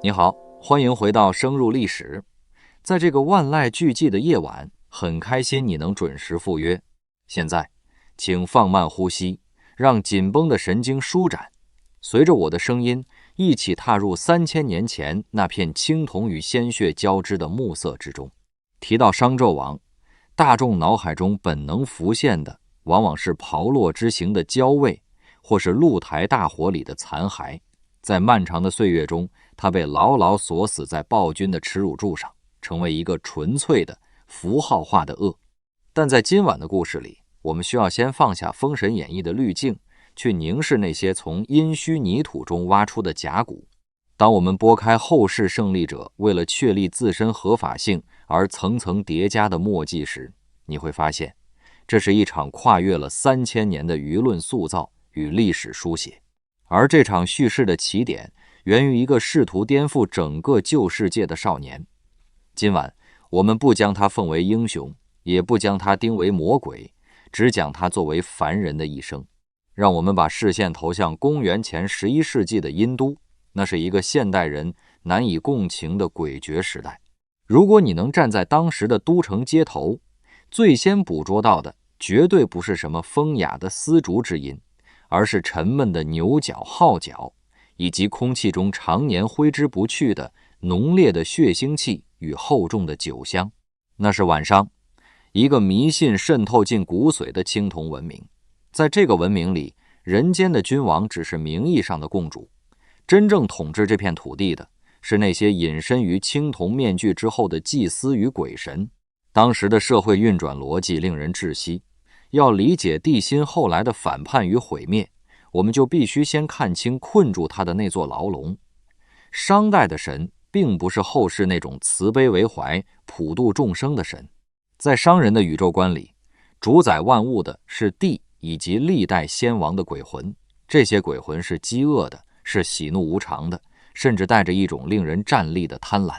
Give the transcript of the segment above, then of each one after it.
你好，欢迎回到深入历史。在这个万籁俱寂的夜晚，很开心你能准时赴约。现在，请放慢呼吸，让紧绷的神经舒展，随着我的声音，一起踏入3000年前那片青铜与鲜血交织的暮色之中。提到商纣王，大众脑海中本能浮现的，往往是炮烙之刑的焦味，或是露台大火里的残骸。在漫长的岁月中，他被牢牢锁死在暴君的耻辱柱上，成为一个纯粹的符号化的恶。但在今晚的故事里，我们需要先放下《封神演义》的滤镜，去凝视那些从阴虚泥土中挖出的甲骨。当我们拨开后世胜利者为了确立自身合法性而层层叠加的墨迹时，你会发现，这是一场跨越了3000年的舆论塑造与历史书写。而这场叙事的起点源于一个试图颠覆整个旧世界的少年。今晚我们不将他奉为英雄，也不将他定为魔鬼，只讲他作为凡人的一生。让我们把视线投向公元前11世纪的殷都，那是一个现代人难以共情的诡谲时代。如果你能站在当时的都城街头，最先捕捉到的绝对不是什么风雅的丝竹之音，而是沉闷的牛角、号角，以及空气中常年挥之不去的浓烈的血腥气与厚重的酒香。那是晚上，一个迷信渗透进骨髓的青铜文明。在这个文明里，人间的君王只是名义上的共主，真正统治这片土地的是那些隐身于青铜面具之后的祭司与鬼神。当时的社会运转逻辑令人窒息。要理解帝辛后来的反叛与毁灭，我们就必须先看清困住他的那座牢笼。商代的神并不是后世那种慈悲为怀、普度众生的神。在商人的宇宙观里，主宰万物的是帝以及历代先王的鬼魂。这些鬼魂是饥饿的，是喜怒无常的，甚至带着一种令人战栗的贪婪。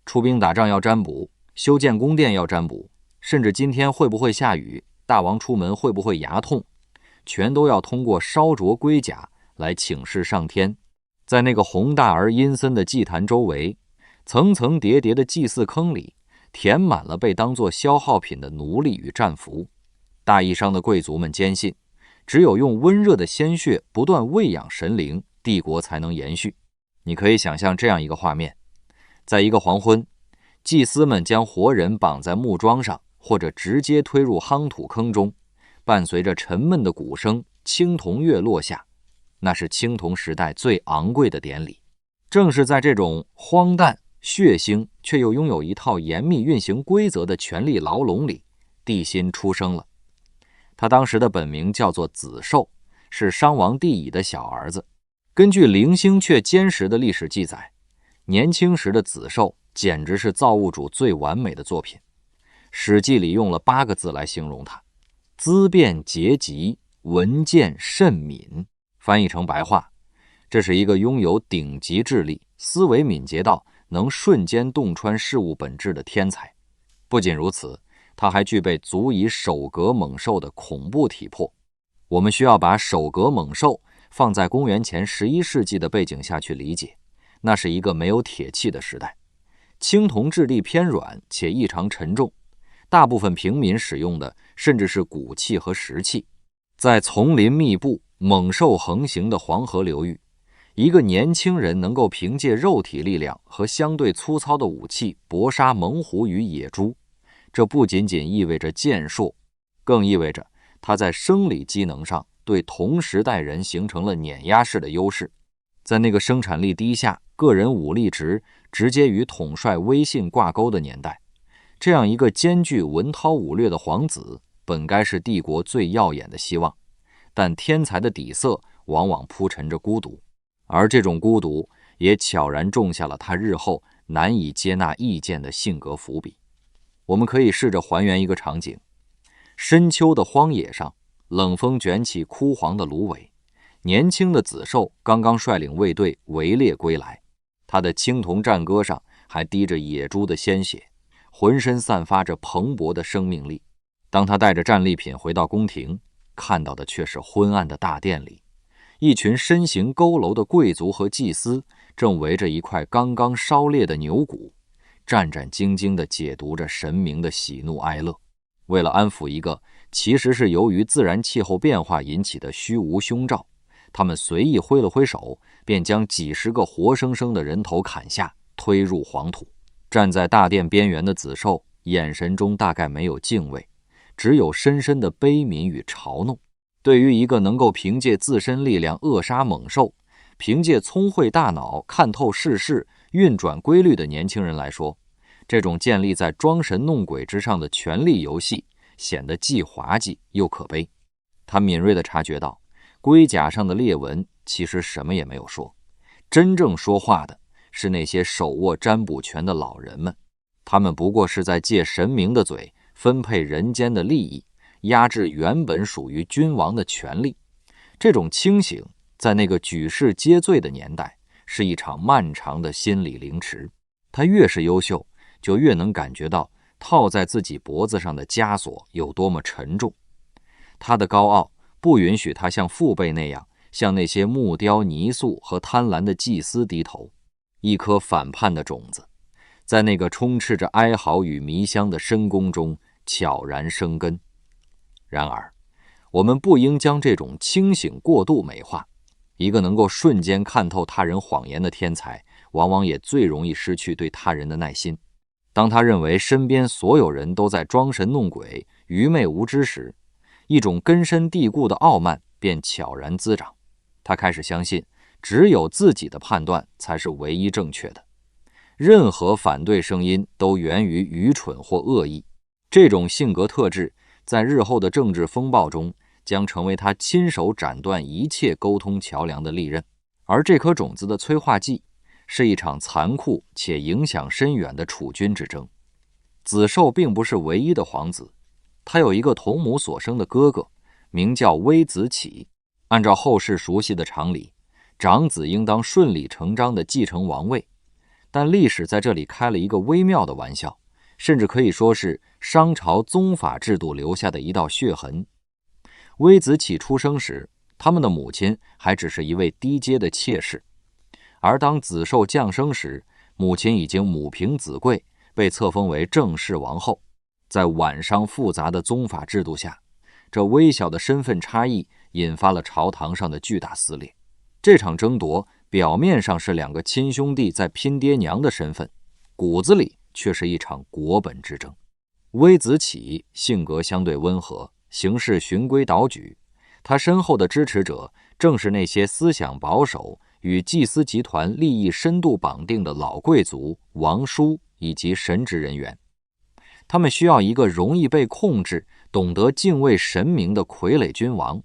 出兵打仗要占卜，修建宫殿要占卜，甚至今天会不会下雨，大王出门会不会牙痛，全都要通过烧灼龟甲来请示上天。在那个宏大而阴森的祭坛周围，层层叠叠的祭祀坑里填满了被当作消耗品的奴隶与战俘。大义上的贵族们坚信，只有用温热的鲜血不断喂养神灵，帝国才能延续。你可以想象这样一个画面，在一个黄昏，祭司们将活人绑在木桩上，或者直接推入夯土坑中，伴随着沉闷的鼓声，青铜乐落下。那是青铜时代最昂贵的典礼。正是在这种荒诞、血腥却又拥有一套严密运行规则的权力牢笼里，帝辛出生了。他当时的本名叫做子寿，是商王帝乙的小儿子。根据零星却坚实的历史记载，年轻时的子寿简直是造物主最完美的作品。史记里用了8个字来形容他：资辨节极，文见慎敏。翻译成白话，这是一个拥有顶级智力、思维敏捷到能瞬间洞穿事物本质的天才。不仅如此，他还具备足以首革猛兽的恐怖体魄。我们需要把首革猛兽放在公元前11世纪的背景下去理解。那是一个没有铁器的时代，青铜质地偏软且异常沉重，大部分平民使用的甚至是骨器和石器。在丛林密布、猛兽横行的黄河流域，一个年轻人能够凭借肉体力量和相对粗糙的武器搏杀猛虎与野猪，这不仅仅意味着健硕，更意味着他在生理机能上对同时代人形成了碾压式的优势。在那个生产力低下、个人武力值直接与统帅威信挂钩的年代，这样一个兼具文韬武略的皇子本该是帝国最耀眼的希望，但天才的底色往往铺陈着孤独，而这种孤独也悄然种下了他日后难以接纳意见的性格伏笔。我们可以试着还原一个场景：深秋的荒野上，冷风卷起枯黄的芦苇，年轻的子寿刚刚率领卫队围猎归来，他的青铜战歌上还滴着野猪的鲜血，浑身散发着蓬勃的生命力。当他带着战利品回到宫廷，看到的却是昏暗的大殿里，一群身形佝偻的贵族和祭司正围着一块刚刚烧裂的牛骨，战战兢兢地解读着神明的喜怒哀乐。为了安抚一个其实是由于自然气候变化引起的虚无凶兆，他们随意挥了挥手，便将几十个活生生的人头砍下，推入黄土。站在大殿边缘的子寿眼神中大概没有敬畏，只有深深的悲悯与嘲弄。对于一个能够凭借自身力量扼杀猛兽，凭借聪慧大脑看透世事运转规律的年轻人来说，这种建立在装神弄鬼之上的权力游戏显得既滑稽又可悲。他敏锐地察觉到，龟甲上的裂纹其实什么也没有说，真正说话的是那些手握占卜权的老人们，他们不过是在借神明的嘴分配人间的利益，压制原本属于君王的权利。这种清醒在那个举世皆醉的年代是一场漫长的心理凌迟。他越是优秀，就越能感觉到套在自己脖子上的枷锁有多么沉重。他的高傲不允许他像父辈那样向那些木雕泥塑和贪婪的祭司低头。一颗反叛的种子在那个充斥着哀嚎与迷香的深宫中悄然生根。然而我们不应将这种清醒过度美化。一个能够瞬间看透他人谎言的天才，往往也最容易失去对他人的耐心。当他认为身边所有人都在装神弄鬼、愚昧无知时，一种根深蒂固的傲慢便悄然滋长。他开始相信，只有自己的判断才是唯一正确的，任何反对声音都源于愚蠢或恶意。这种性格特质在日后的政治风暴中将成为他亲手斩断一切沟通桥梁的利刃。而这颗种子的催化剂是一场残酷且影响深远的储君之争。子寿并不是唯一的皇子，他有一个同母所生的哥哥，名叫微子启。按照后世熟悉的常理，长子应当顺理成章地继承王位，但历史在这里开了一个微妙的玩笑，甚至可以说是商朝宗法制度留下的一道血痕。微子启出生时，他们的母亲还只是一位低阶的妾室，而当子寿降生时，母亲已经母凭子贵，被册封为正室王后。在晚商复杂的宗法制度下，这微小的身份差异引发了朝堂上的巨大撕裂。这场争夺表面上是两个亲兄弟在拼爹娘的身份，骨子里却是一场国本之争。微子启性格相对温和，行事循规蹈矩，他身后的支持者正是那些思想保守、与祭司集团利益深度绑定的老贵族、王叔以及神职人员。他们需要一个容易被控制、懂得敬畏神明的傀儡君王。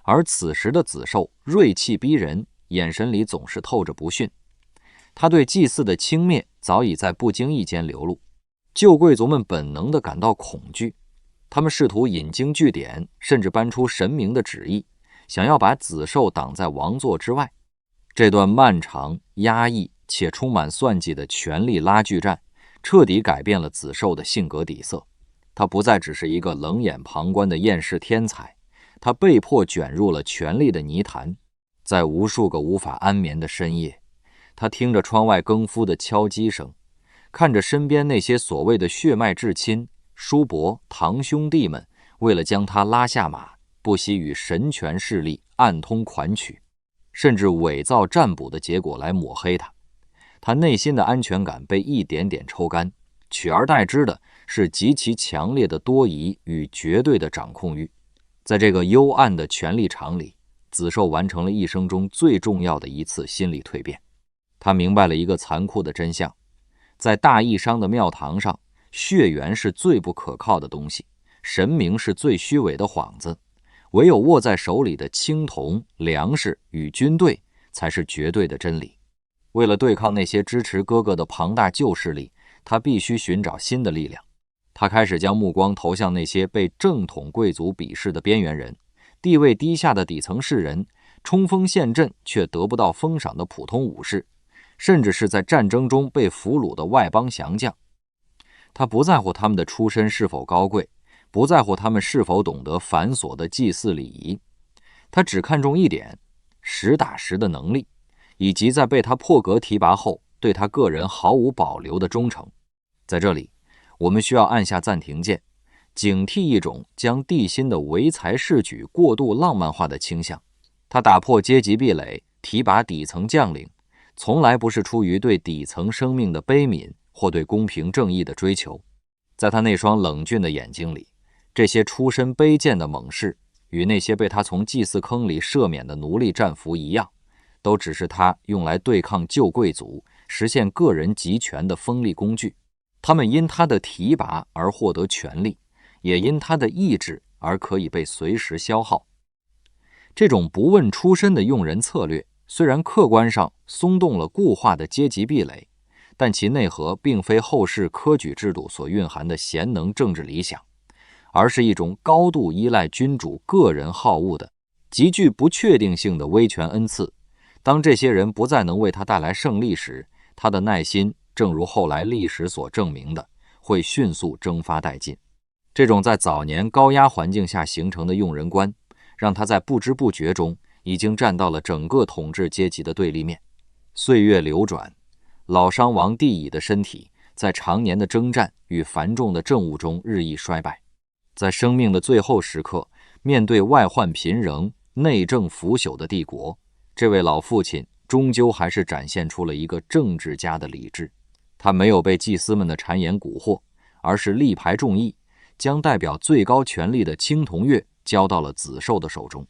而此时的子寿锐气逼人，眼神里总是透着不逊。他对祭祀的轻蔑早已在不经意间流露，旧贵族们本能地感到恐惧，他们试图引经据典，甚至搬出神明的旨意，想要把子寿挡在王座之外。这段漫长、压抑且充满算计的权力拉锯战彻底改变了子寿的性格底色。他不再只是一个冷眼旁观的厌世天才，他被迫卷入了权力的泥潭。在无数个无法安眠的深夜，他听着窗外更夫的敲击声，看着身边那些所谓的血脉至亲、叔伯、堂兄弟们为了将他拉下马，不惜与神权势力暗通款曲，甚至伪造占卜的结果来抹黑他。他内心的安全感被一点点抽干，取而代之的是极其强烈的多疑与绝对的掌控欲。在这个幽暗的权力场里，子寿完成了一生中最重要的一次心理蜕变。他明白了一个残酷的真相，在大义商的庙堂上，血缘是最不可靠的东西，神明是最虚伪的幌子，唯有握在手里的青铜、粮食与军队才是绝对的真理。为了对抗那些支持哥哥的庞大旧势力，他必须寻找新的力量。他开始将目光投向那些被正统贵族鄙视的边缘人，地位低下的底层士人，冲锋陷阵却得不到封赏的普通武士，甚至是在战争中被俘虏的外邦降将。他不在乎他们的出身是否高贵，不在乎他们是否懂得繁琐的祭祀礼仪，他只看重一点：实打实的能力，以及在被他破格提拔后对他个人毫无保留的忠诚。在这里，我们需要按下暂停键，警惕一种将帝辛的唯才是举过度浪漫化的倾向。他打破阶级壁垒，提拔底层将领，从来不是出于对底层生命的悲悯或对公平正义的追求。在他那双冷峻的眼睛里，这些出身卑贱的猛士与那些被他从祭祀坑里赦免的奴隶战俘一样，都只是他用来对抗旧贵族、实现个人集权的锋利工具。他们因他的提拔而获得权力，也因他的意志而可以被随时消耗。这种不问出身的用人策略，虽然客观上松动了固化的阶级壁垒，但其内核并非后世科举制度所蕴含的贤能政治理想，而是一种高度依赖君主个人好恶的、极具不确定性的威权恩赐。当这些人不再能为他带来胜利时，他的耐心，正如后来历史所证明的，会迅速蒸发殆尽。这种在早年高压环境下形成的用人观，让他在不知不觉中已经站到了整个统治阶级的对立面。岁月流转，老伤亡帝乙的身体在常年的征战与繁重的政务中日益衰败。在生命的最后时刻，面对外患频仍、内政腐朽的帝国，这位老父亲终究还是展现出了一个政治家的理智。他没有被祭司们的谗言蛊惑，而是力排众议，将代表最高权力的青铜钺交到了子受的手中。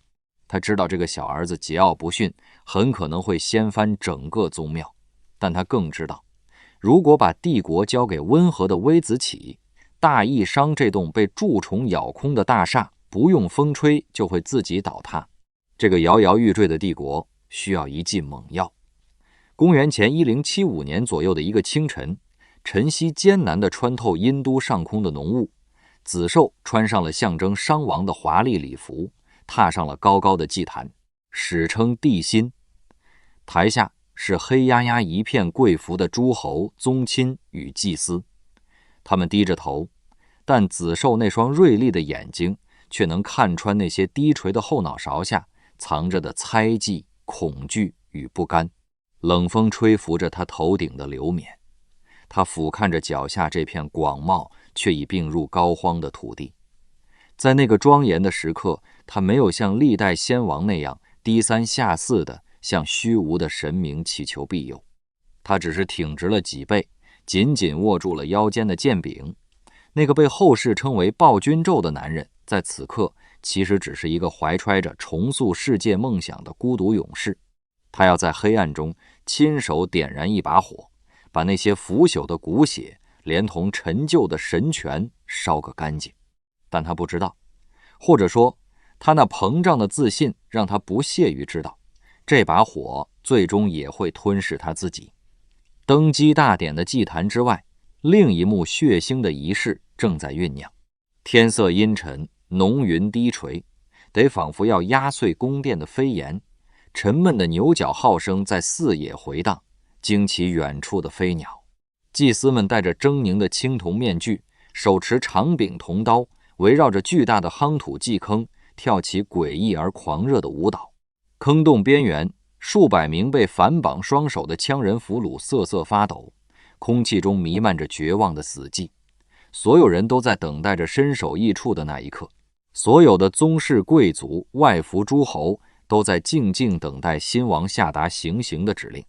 他知道这个小儿子桀骜不驯，很可能会掀翻整个宗庙，但他更知道，如果把帝国交给温和的微子启，大义商这栋被蛀虫咬空的大厦不用风吹就会自己倒塌。这个摇摇欲坠的帝国需要一剂猛药。公元前1075年左右的一个清晨，晨曦艰难地穿透殷都上空的浓雾，子受穿上了象征商王的华丽礼服，踏上了高高的祭坛，史称帝辛。台下是黑压压一片贵服的诸侯、宗亲与祭司，他们低着头，但子受那双锐利的眼睛却能看穿那些低垂的后脑勺下藏着的猜忌、恐惧与不甘。冷风吹拂着他头顶的流冕，他俯瞰着脚下这片广袤却已并入膏肓的土地。在那个庄严的时刻，他没有像历代先王那样低三下四地向虚无的神明祈求庇佑，他只是挺直了脊背，紧紧握住了腰间的剑柄。那个被后世称为暴君胄的男人，在此刻其实只是一个怀揣着重塑世界梦想的孤独勇士。他要在黑暗中亲手点燃一把火，把那些腐朽的骨血连同陈旧的神权烧个干净。但他不知道，或者说他那膨胀的自信让他不屑于知道，这把火最终也会吞噬他自己。登基大典的祭坛之外，另一幕血腥的仪式正在酝酿。天色阴沉，浓云低垂，得仿佛要压碎宫殿的飞檐。沉闷的牛角号声在四野回荡，惊起远处的飞鸟。祭司们戴着狰狞的青铜面具，手持长柄铜刀，围绕着巨大的夯土祭坑跳起诡异而狂热的舞蹈。坑洞边缘，数百名被反绑双手的羌人俘虏瑟瑟发抖，空气中弥漫着绝望的死寂。所有人都在等待着身首异处的那一刻，所有的宗室贵族、外服诸侯都在静静等待新王下达行刑的指令。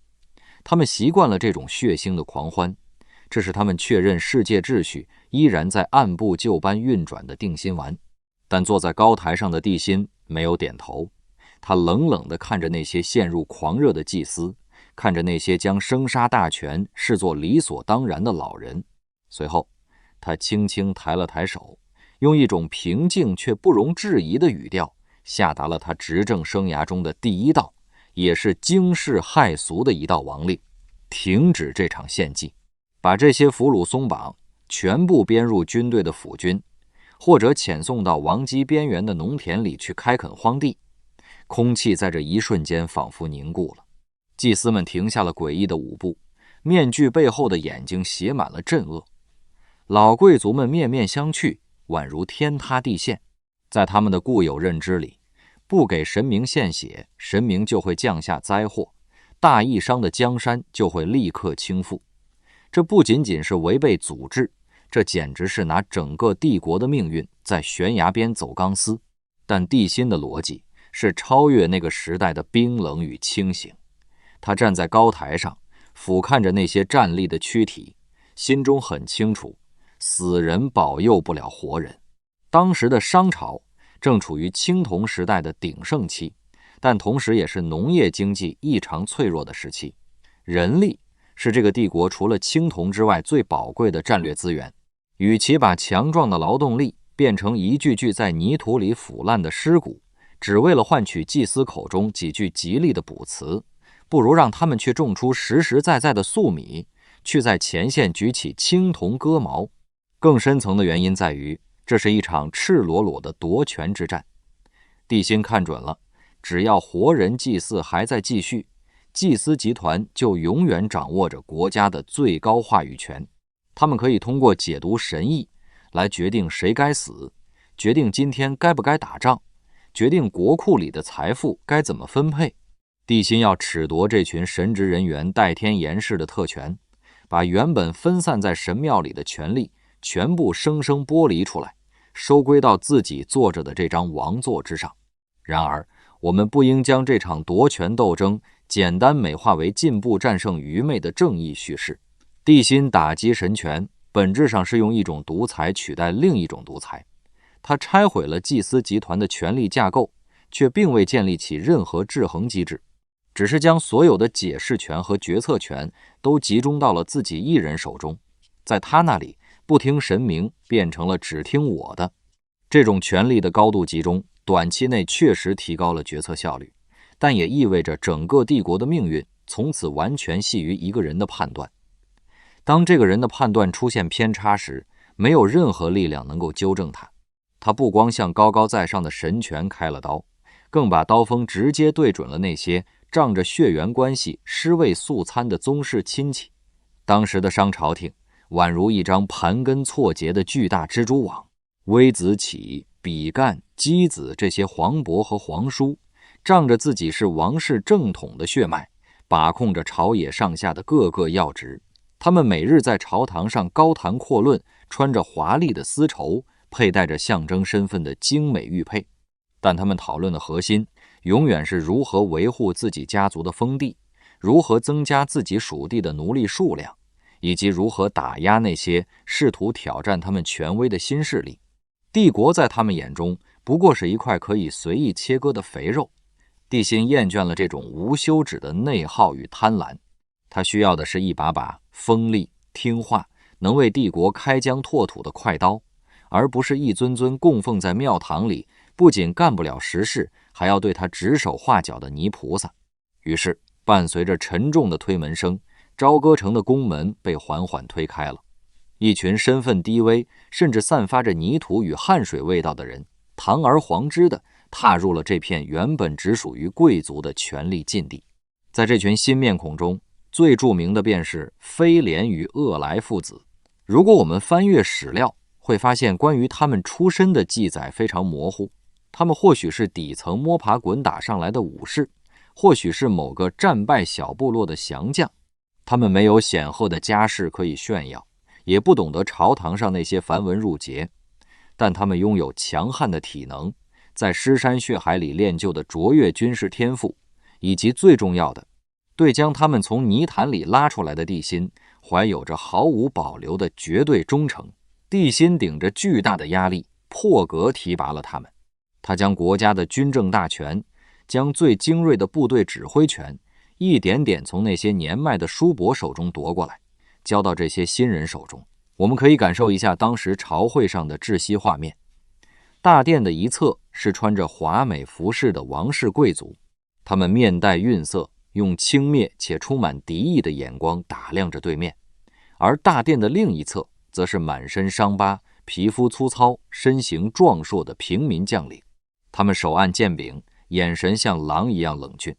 他们习惯了这种血腥的狂欢，这是他们确认世界秩序依然在按部就班运转的定心丸。但坐在高台上的帝辛没有点头，他冷冷地看着那些陷入狂热的祭司，看着那些将生杀大权视作理所当然的老人。随后他轻轻抬了抬手，用一种平静却不容置疑的语调下达了他执政生涯中的第一道，也是惊世骇俗的一道王令：停止这场献祭，把这些俘虏松绑，全部编入军队的府军，或者遣送到王畿边缘的农田里去开垦荒地。空气在这一瞬间仿佛凝固了，祭司们停下了诡异的舞步，面具背后的眼睛写满了震愕。老贵族们面面相觑，宛如天塌地陷。在他们的固有认知里，不给神明献血，神明就会降下灾祸；大义商的江山就会立刻倾覆。这不仅仅是违背祖制，这简直是拿整个帝国的命运在悬崖边走钢丝。但帝辛的逻辑是超越那个时代的冰冷与清醒。他站在高台上，俯瞰着那些站立的躯体，心中很清楚，死人保佑不了活人。当时的商朝正处于青铜时代的鼎盛期，但同时也是农业经济异常脆弱的时期。人力是这个帝国除了青铜之外最宝贵的战略资源，与其把强壮的劳动力变成一具具在泥土里腐烂的尸骨，只为了换取祭司口中几句吉利的卜辞，不如让他们去种出实实在在的粟米，去在前线举起青铜戈矛。更深层的原因在于，这是一场赤裸裸的夺权之战。帝辛看准了，只要活人祭祀还在继续，祭司集团就永远掌握着国家的最高话语权。他们可以通过解读神意来决定谁该死，决定今天该不该打仗，决定国库里的财富该怎么分配。帝辛要褫夺这群神职人员代天言事的特权，把原本分散在神庙里的权力全部生生剥离出来，收归到自己坐着的这张王座之上。然而，我们不应将这场夺权斗争简单美化为进步战胜愚昧的正义叙事。帝辛打击神权，本质上是用一种独裁取代另一种独裁。他拆毁了祭司集团的权力架构，却并未建立起任何制衡机制，只是将所有的解释权和决策权都集中到了自己一人手中。在他那里，不听神明变成了只听我的。这种权力的高度集中，短期内确实提高了决策效率，但也意味着整个帝国的命运从此完全系于一个人的判断。当这个人的判断出现偏差时，没有任何力量能够纠正他。他不光向高高在上的神权开了刀，更把刀锋直接对准了那些仗着血缘关系尸位素餐的宗室亲戚。当时的商朝廷宛如一张盘根错节的巨大蜘蛛网，微子启、比干、箕子这些皇伯和皇叔，仗着自己是王室正统的血脉，把控着朝野上下的各个要职。他们每日在朝堂上高谈阔论，穿着华丽的丝绸，佩戴着象征身份的精美玉佩，但他们讨论的核心永远是如何维护自己家族的封地，如何增加自己属地的奴隶数量，以及如何打压那些试图挑战他们权威的新势力。帝国在他们眼中不过是一块可以随意切割的肥肉。帝辛厌倦了这种无休止的内耗与贪婪，他需要的是一把把锋利、听话，能为帝国开疆拓土的快刀，而不是一尊尊供奉在庙堂里，不仅干不了实事，还要对他指手画脚的泥菩萨。于是，伴随着沉重的推门声，朝歌城的宫门被缓缓推开了。一群身份低微，甚至散发着泥土与汗水味道的人，堂而皇之地踏入了这片原本只属于贵族的权力禁地。在这群新面孔中，最著名的便是飞廉与鄂来父子。如果我们翻阅史料，会发现关于他们出身的记载非常模糊。他们或许是底层摸爬滚打上来的武士，或许是某个战败小部落的降将。他们没有显赫的家世可以炫耀，也不懂得朝堂上那些繁文缛节，但他们拥有强悍的体能，在尸山血海里练就的卓越军事天赋，以及最重要的，对将他们从泥潭里拉出来的帝辛怀有着毫无保留的绝对忠诚。帝辛顶着巨大的压力破格提拔了他们，他将国家的军政大权，将最精锐的部队指挥权一点点从那些年迈的叔伯手中夺过来，交到这些新人手中。我们可以感受一下当时朝会上的窒息画面。大殿的一侧是穿着华美服饰的王室贵族，他们面带愠色，用轻蔑且充满敌意的眼光打量着对面。而大殿的另一侧则是满身伤疤、皮肤粗糙、身形壮硕的平民将领，他们手按剑柄，眼神像狼一样冷峻，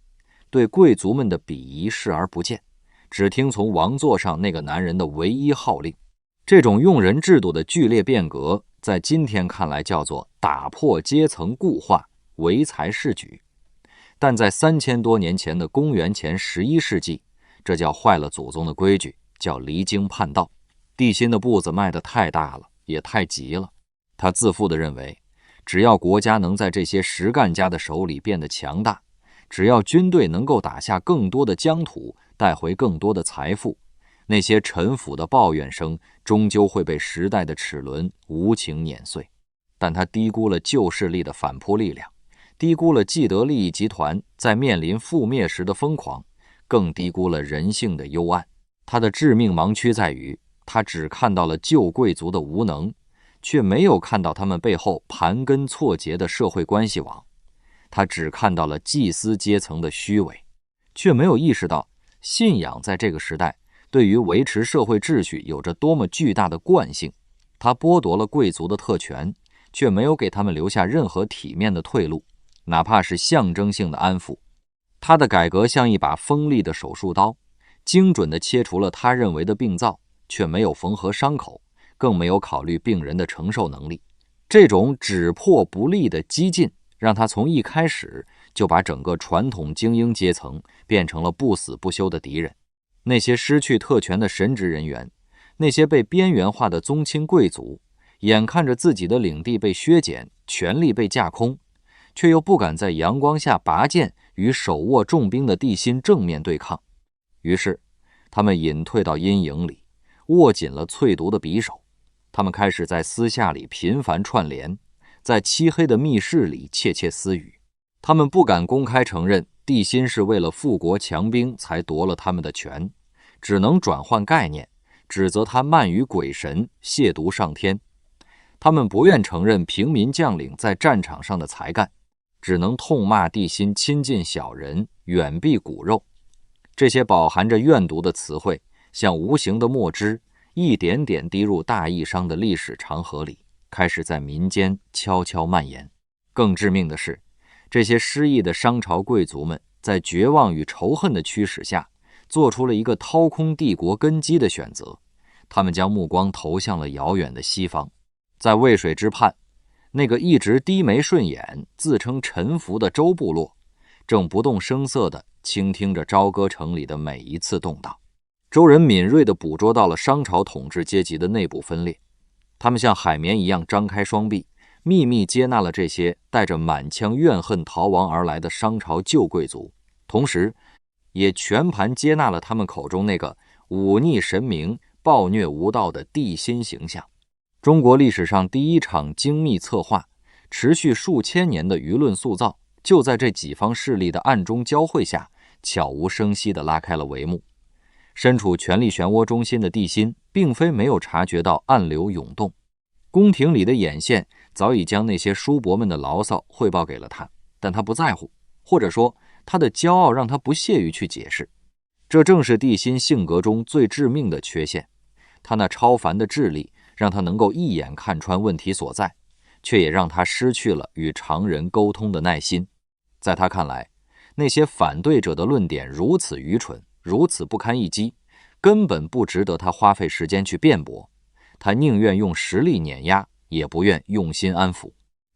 对贵族们的鄙夷视而不见，只听从王座上那个男人的唯一号令。这种用人制度的剧烈变革，在今天看来叫做打破阶层固化，唯才是举。但在3000多年前的公元前11世纪，这叫坏了祖宗的规矩，叫离经叛道。帝辛的步子迈得太大了，也太急了。他自负地认为，只要国家能在这些实干家的手里变得强大，只要军队能够打下更多的疆土，带回更多的财富，那些臣腐的抱怨声终究会被时代的齿轮无情碾碎。但他低估了旧势力的反扑力量，低估了既得利益集团在面临覆灭时的疯狂，更低估了人性的幽暗。他的致命盲区在于，他只看到了旧贵族的无能，却没有看到他们背后盘根错节的社会关系网。他只看到了祭司阶层的虚伪，却没有意识到信仰在这个时代对于维持社会秩序有着多么巨大的惯性。他剥夺了贵族的特权，却没有给他们留下任何体面的退路，哪怕是象征性的安抚。他的改革像一把锋利的手术刀，精准地切除了他认为的病灶，却没有缝合伤口，更没有考虑病人的承受能力。这种只破不立的激进，让他从一开始就把整个传统精英阶层变成了不死不休的敌人。那些失去特权的神职人员，那些被边缘化的宗亲贵族，眼看着自己的领地被削减，权力被架空，却又不敢在阳光下拔剑与手握重兵的帝辛正面对抗。于是他们隐退到阴影里，握紧了淬毒的匕首。他们开始在私下里频繁串联，在漆黑的密室里窃窃私语。他们不敢公开承认帝辛是为了富国强兵才夺了他们的权，只能转换概念，指责他慢于鬼神，亵渎上天。他们不愿承认平民将领在战场上的才干，只能痛骂帝辛亲近小人，远避骨肉。这些饱含着怨毒的词汇，像无形的墨汁，一点点滴入大义商的历史长河里，开始在民间悄悄蔓延。更致命的是，这些失意的商朝贵族们在绝望与仇恨的驱使下，做出了一个掏空帝国根基的选择。他们将目光投向了遥远的西方。在渭水之畔，那个一直低眉顺眼、自称臣服的周部落，正不动声色地倾听着朝歌城里的每一次动荡。周人敏锐地捕捉到了商朝统治阶级的内部分裂，他们像海绵一样张开双臂，秘密接纳了这些带着满腔怨恨逃亡而来的商朝旧贵族，同时也全盘接纳了他们口中那个忤逆神明、暴虐无道的帝辛形象。中国历史上第一场精密策划、持续数千年的舆论塑造，就在这几方势力的暗中交汇下，悄无声息地拉开了帷幕。身处权力漩涡中心的帝辛，并非没有察觉到暗流涌动，宫廷里的眼线早已将那些叔伯们的牢骚汇报给了他，但他不在乎，或者说他的骄傲让他不屑于去解释。这正是帝辛性格中最致命的缺陷。他那超凡的智力让他能够一眼看穿问题所在，却也让他失去了与常人沟通的耐心。在他看来，那些反对者的论点如此愚蠢，如此不堪一击，根本不值得他花费时间去辩驳。他宁愿用实力碾压，也不愿用心安抚。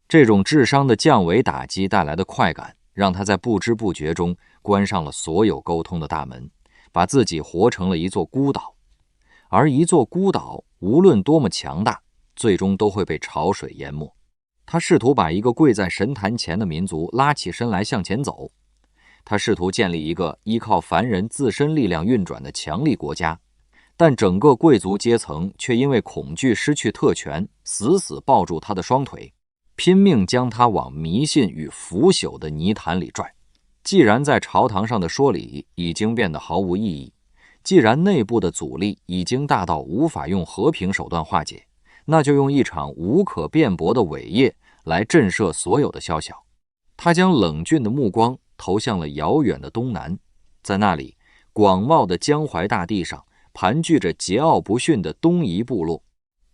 这种智商的降维打击带来的快感，让他在不知不觉中关上了所有沟通的大门，把自己活成了一座孤岛。而一座孤岛无论多么强大，最终都会被潮水淹没。他试图把一个跪在神坛前的民族拉起身来向前走，他试图建立一个依靠凡人自身力量运转的强力国家，但整个贵族阶层却因为恐惧失去特权，死死抱住他的双腿，拼命将他往迷信与腐朽的泥潭里拽。既然在朝堂上的说理已经变得毫无意义，既然内部的阻力已经大到无法用和平手段化解，那就用一场无可辩驳的伟业来震慑所有的宵小。他将冷峻的目光投向了遥远的东南，在那里，广袤的江淮大地上盘踞着桀骜不驯的东夷部落。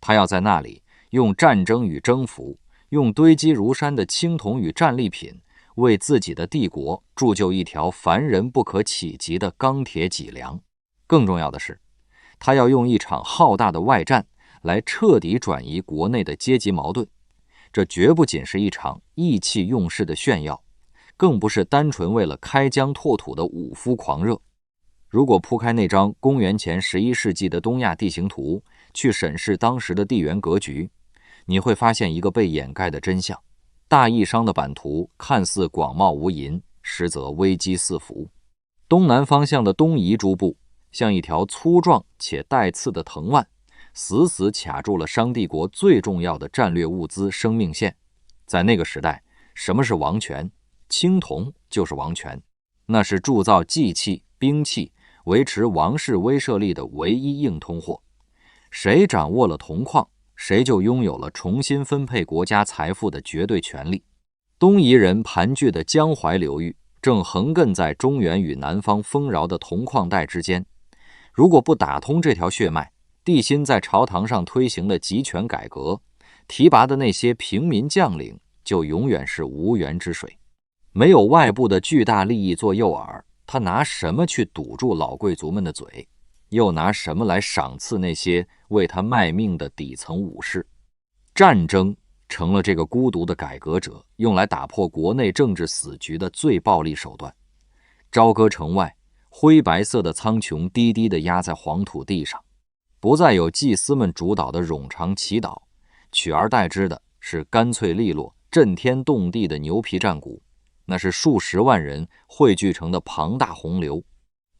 他要在那里用战争与征服，用堆积如山的青铜与战利品，为自己的帝国铸就一条凡人不可企及的钢铁脊梁。更重要的是，他要用一场浩大的外战来彻底转移国内的阶级矛盾。这绝不仅是一场意气用事的炫耀，更不是单纯为了开疆拓土的武夫狂热。如果铺开那张公元前11世纪的东亚地形图，去审视当时的地缘格局，你会发现一个被掩盖的真相：大义商的版图看似广袤无垠，实则危机四伏。东南方向的东夷诸部像一条粗壮且带刺的藤蔓，死死卡住了商帝国最重要的战略物资生命线。在那个时代，什么是王权？青铜就是王权，那是铸造祭器、兵器、维持王室威慑力的唯一硬通货。谁掌握了铜矿，谁就拥有了重新分配国家财富的绝对权利。东夷人盘踞的江淮流域正横亘在中原与南方丰饶的铜矿带之间。如果不打通这条血脉，帝辛在朝堂上推行的集权改革，提拔的那些平民将领就永远是无源之水。没有外部的巨大利益做诱饵，他拿什么去堵住老贵族们的嘴？又拿什么来赏赐那些为他卖命的底层武士？战争成了这个孤独的改革者用来打破国内政治死局的最暴力手段。朝歌城外，灰白色的苍穹低低地压在黄土地上，不再有祭司们主导的冗长祈祷，取而代之的是干脆利落、震天动地的牛皮战鼓。那是数十万人汇聚成的庞大洪流，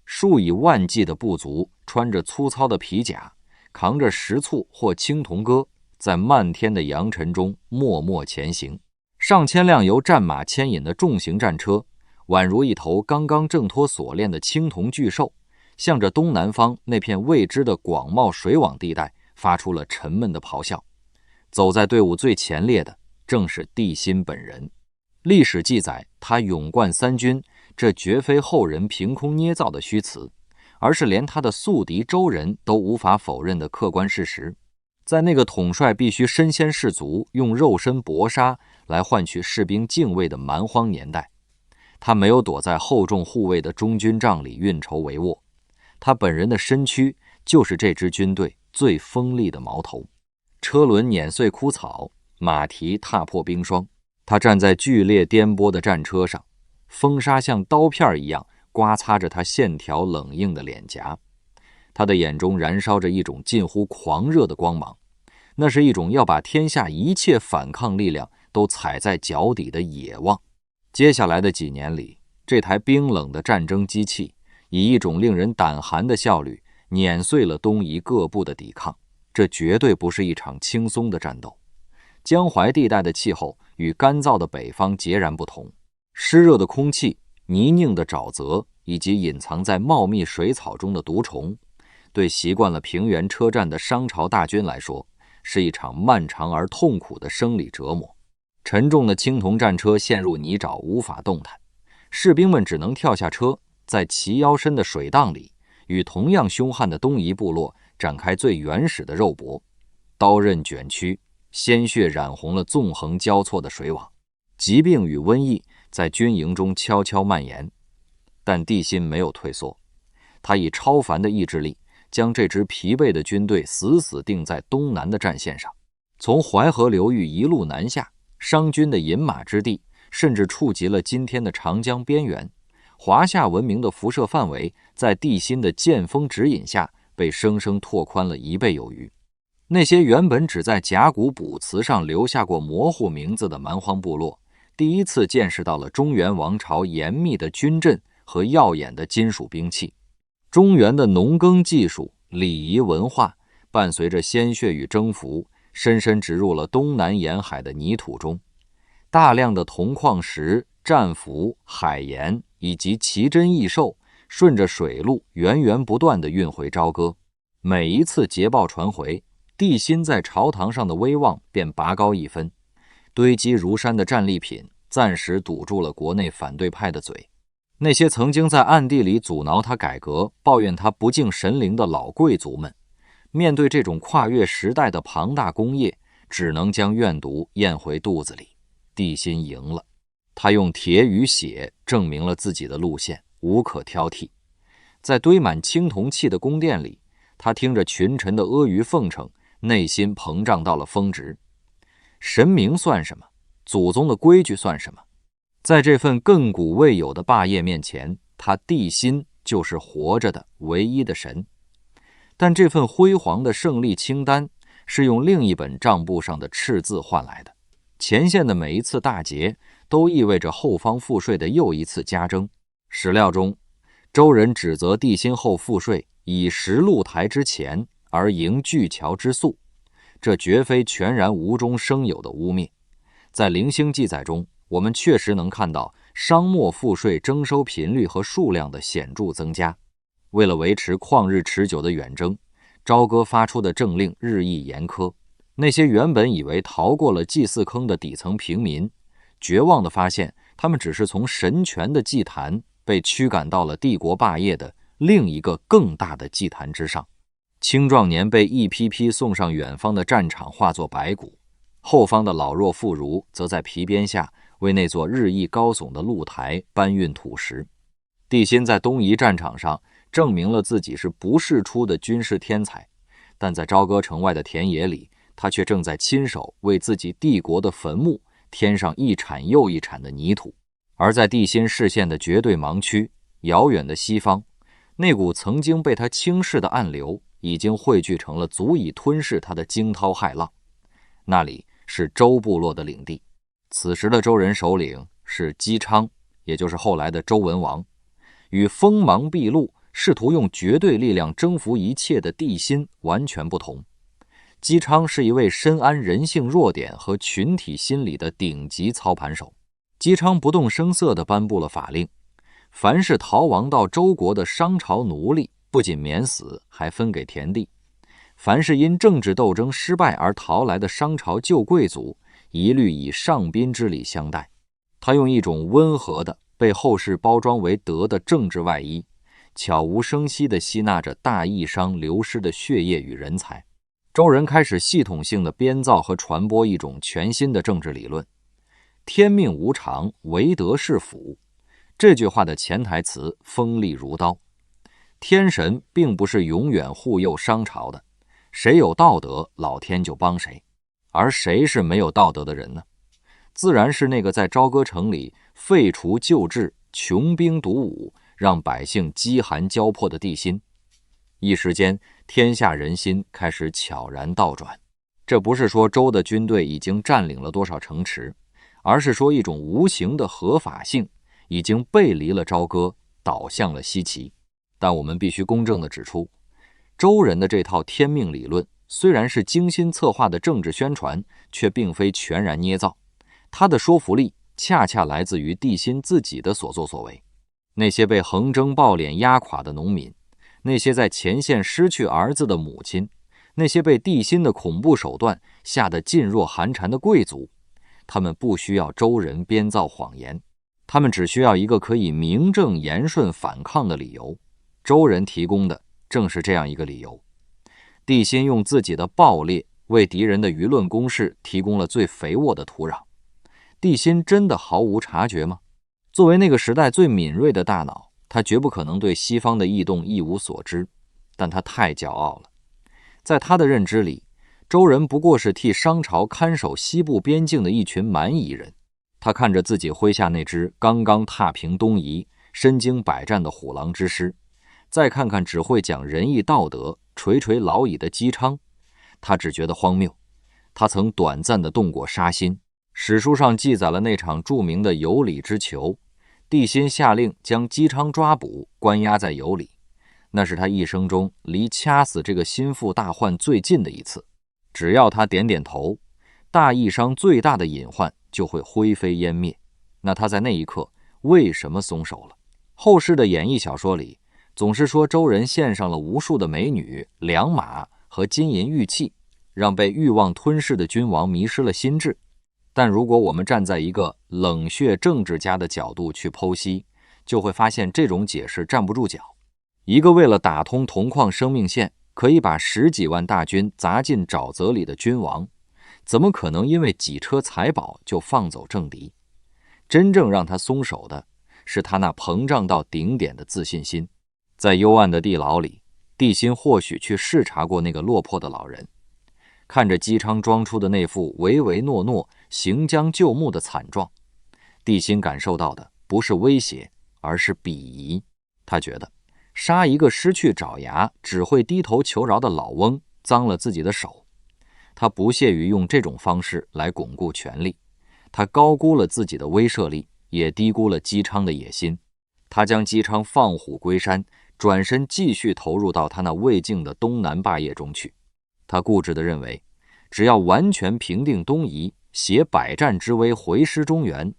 数以万计的部族穿着粗糙的皮甲，扛着石簇或青铜戈，在漫天的扬尘中默默前行。上千辆由战马牵引的重型战车，宛如一头刚刚挣脱锁链的青铜巨兽，向着东南方那片未知的广袤水网地带发出了沉闷的咆哮。走在队伍最前列的正是帝辛本人。历史记载他勇冠三军，这绝非后人凭空捏造的虚词，而是连他的宿敌周人都无法否认的客观事实。在那个统帅必须身先士卒，用肉身搏杀来换取士兵敬畏的蛮荒年代，他没有躲在厚重护卫的中军帐里运筹帷幄，他本人的身躯就是这支军队最锋利的矛头。车轮碾碎枯草，马蹄踏破冰霜，他站在剧烈颠簸的战车上，风沙像刀片一样刮擦着他线条冷硬的脸颊。他的眼中燃烧着一种近乎狂热的光芒，那是一种要把天下一切反抗力量都踩在脚底的野望。接下来的几年里，这台冰冷的战争机器以一种令人胆寒的效率碾碎了东夷各部的抵抗。这绝对不是一场轻松的战斗。江淮地带的气候与干燥的北方截然不同，湿热的空气、泥泞的沼泽以及隐藏在茂密水草中的毒虫，对习惯了平原车站的商朝大军来说，是一场漫长而痛苦的生理折磨。沉重的青铜战车陷入泥沼，无法动弹，士兵们只能跳下车，在齐腰深的水荡里，与同样凶悍的东夷部落展开最原始的肉搏。刀刃卷曲，鲜血染红了纵横交错的水网，疾病与瘟疫在军营中悄悄蔓延。但帝辛没有退缩，他以超凡的意志力将这支疲惫的军队死死定在东南的战线上。从淮河流域一路南下，商军的饮马之地甚至触及了今天的长江边缘。华夏文明的辐射范围在帝辛的剑锋指引下被生生拓宽了1倍有余。那些原本只在甲骨卜辞上留下过模糊名字的蛮荒部落，第一次见识到了中原王朝严密的军阵和耀眼的金属兵器。中原的农耕技术、礼仪文化，伴随着鲜血与征服，深深植入了东南沿海的泥土中。大量的铜矿石、战俘、海盐以及奇珍异兽顺着水路源源不断地运回朝歌。每一次捷报传回，帝辛在朝堂上的威望便拔高一分。堆积如山的战利品暂时堵住了国内反对派的嘴。那些曾经在暗地里阻挠他改革、抱怨他不敬神灵的老贵族们，面对这种跨越时代的庞大工业，只能将怨毒咽回肚子里。帝辛赢了，他用铁与血证明了自己的路线，无可挑剔。在堆满青铜器的宫殿里，他听着群臣的阿谀奉承，内心膨胀到了峰值。神明算什么？祖宗的规矩算什么？在这份亘古未有的霸业面前，他帝辛就是活着的唯一的神。但这份辉煌的胜利清单是用另一本账簿上的赤字换来的。前线的每一次大捷都意味着后方赋税的又一次加征。史料中，周人指责帝辛后赋税以食露台之钱而迎巨桥之粟，这绝非全然无中生有的污蔑。在零星记载中，我们确实能看到商末赋税征收频率和数量的显著增加。为了维持旷日持久的远征，朝歌发出的政令日益严苛。那些原本以为逃过了祭祀坑的底层平民，绝望地发现他们只是从神权的祭坛被驱赶到了帝国霸业的另一个更大的祭坛之上。青壮年被一批批送上远方的战场化作白骨，后方的老弱妇孺则在皮鞭下为那座日益高耸的露台搬运土石。帝辛在东夷战场上证明了自己是不世出的军事天才，但在朝歌城外的田野里，他却正在亲手为自己帝国的坟墓添上一铲又一铲的泥土。而在帝辛视线的绝对盲区，遥远的西方，那股曾经被他轻视的暗流已经汇聚成了足以吞噬他的惊涛骇浪。那里是周部落的领地，此时的周人首领是姬昌，也就是后来的周文王。与锋芒毕露，试图用绝对力量征服一切的帝辛完全不同。姬昌是一位深谙人性弱点和群体心理的顶级操盘手。姬昌不动声色地颁布了法令，凡是逃亡到周国的商朝奴隶，不仅免死，还分给田地；凡是因政治斗争失败而逃来的商朝旧贵族，一律以上宾之礼相待。他用一种温和的、被后世包装为德的政治外衣，悄无声息地吸纳着大义商流失的血液与人才。周人开始系统性地编造和传播一种全新的政治理论：天命无常，唯德是辅。这句话的潜台词锋利如刀。天神并不是永远护佑商朝的，谁有道德，老天就帮谁。而谁是没有道德的人呢？自然是那个在朝歌城里废除旧制、穷兵黩武，让百姓饥寒交迫的帝辛。一时间，天下人心开始悄然倒转。这不是说周的军队已经占领了多少城池，而是说一种无形的合法性已经背离了朝歌，倒向了西岐。但我们必须公正地指出，周人的这套天命理论虽然是精心策划的政治宣传，却并非全然捏造。它的说服力恰恰来自于帝辛自己的所作所为。那些被横征暴敛压垮的农民，那些在前线失去儿子的母亲，那些被帝辛的恐怖手段吓得噤若寒蝉的贵族，他们不需要周人编造谎言，他们只需要一个可以名正言顺反抗的理由。周人提供的正是这样一个理由。帝辛用自己的暴烈为敌人的舆论攻势提供了最肥沃的土壤。帝辛真的毫无察觉吗？作为那个时代最敏锐的大脑，他绝不可能对西方的异动一无所知，但他太骄傲了。在他的认知里，周人不过是替商朝看守西部边境的一群蛮夷人。他看着自己麾下那只刚刚踏平东夷、身经百战的虎狼之师，再看看只会讲仁义道德、垂垂老矣的姬昌，他只觉得荒谬。他曾短暂地动过杀心。史书上记载了那场著名的有里之囚，帝辛下令将姬昌抓捕，关押在有里。那是他一生中离掐死这个心腹大患最近的一次。只要他点点头，大义商最大的隐患就会灰飞烟灭。那他在那一刻为什么松手了？后世的演绎小说里总是说周人献上了无数的美女、良马和金银玉器，让被欲望吞噬的君王迷失了心智。但如果我们站在一个冷血政治家的角度去剖析，就会发现这种解释站不住脚。一个为了打通铜矿生命线，可以把10几万大军砸进沼泽里的君王，怎么可能因为几车财宝就放走政敌？真正让他松手的是他那膨胀到顶点的自信心。在幽暗的地牢里，帝辛或许去视察过那个落魄的老人，看着姬昌装出的那副唯唯诺诺、行将就木的惨状，地心感受到的不是威胁，而是鄙夷。他觉得杀一个失去爪牙、只会低头求饶的老翁，脏了自己的手。他不屑于用这种方式来巩固权力，他高估了自己的威慑力，也低估了姬昌的野心。他将姬昌放虎归山，转身继续投入到他那未竟的东南霸业中去。他固执地认为，只要完全平定东夷，携百战之威回师中原，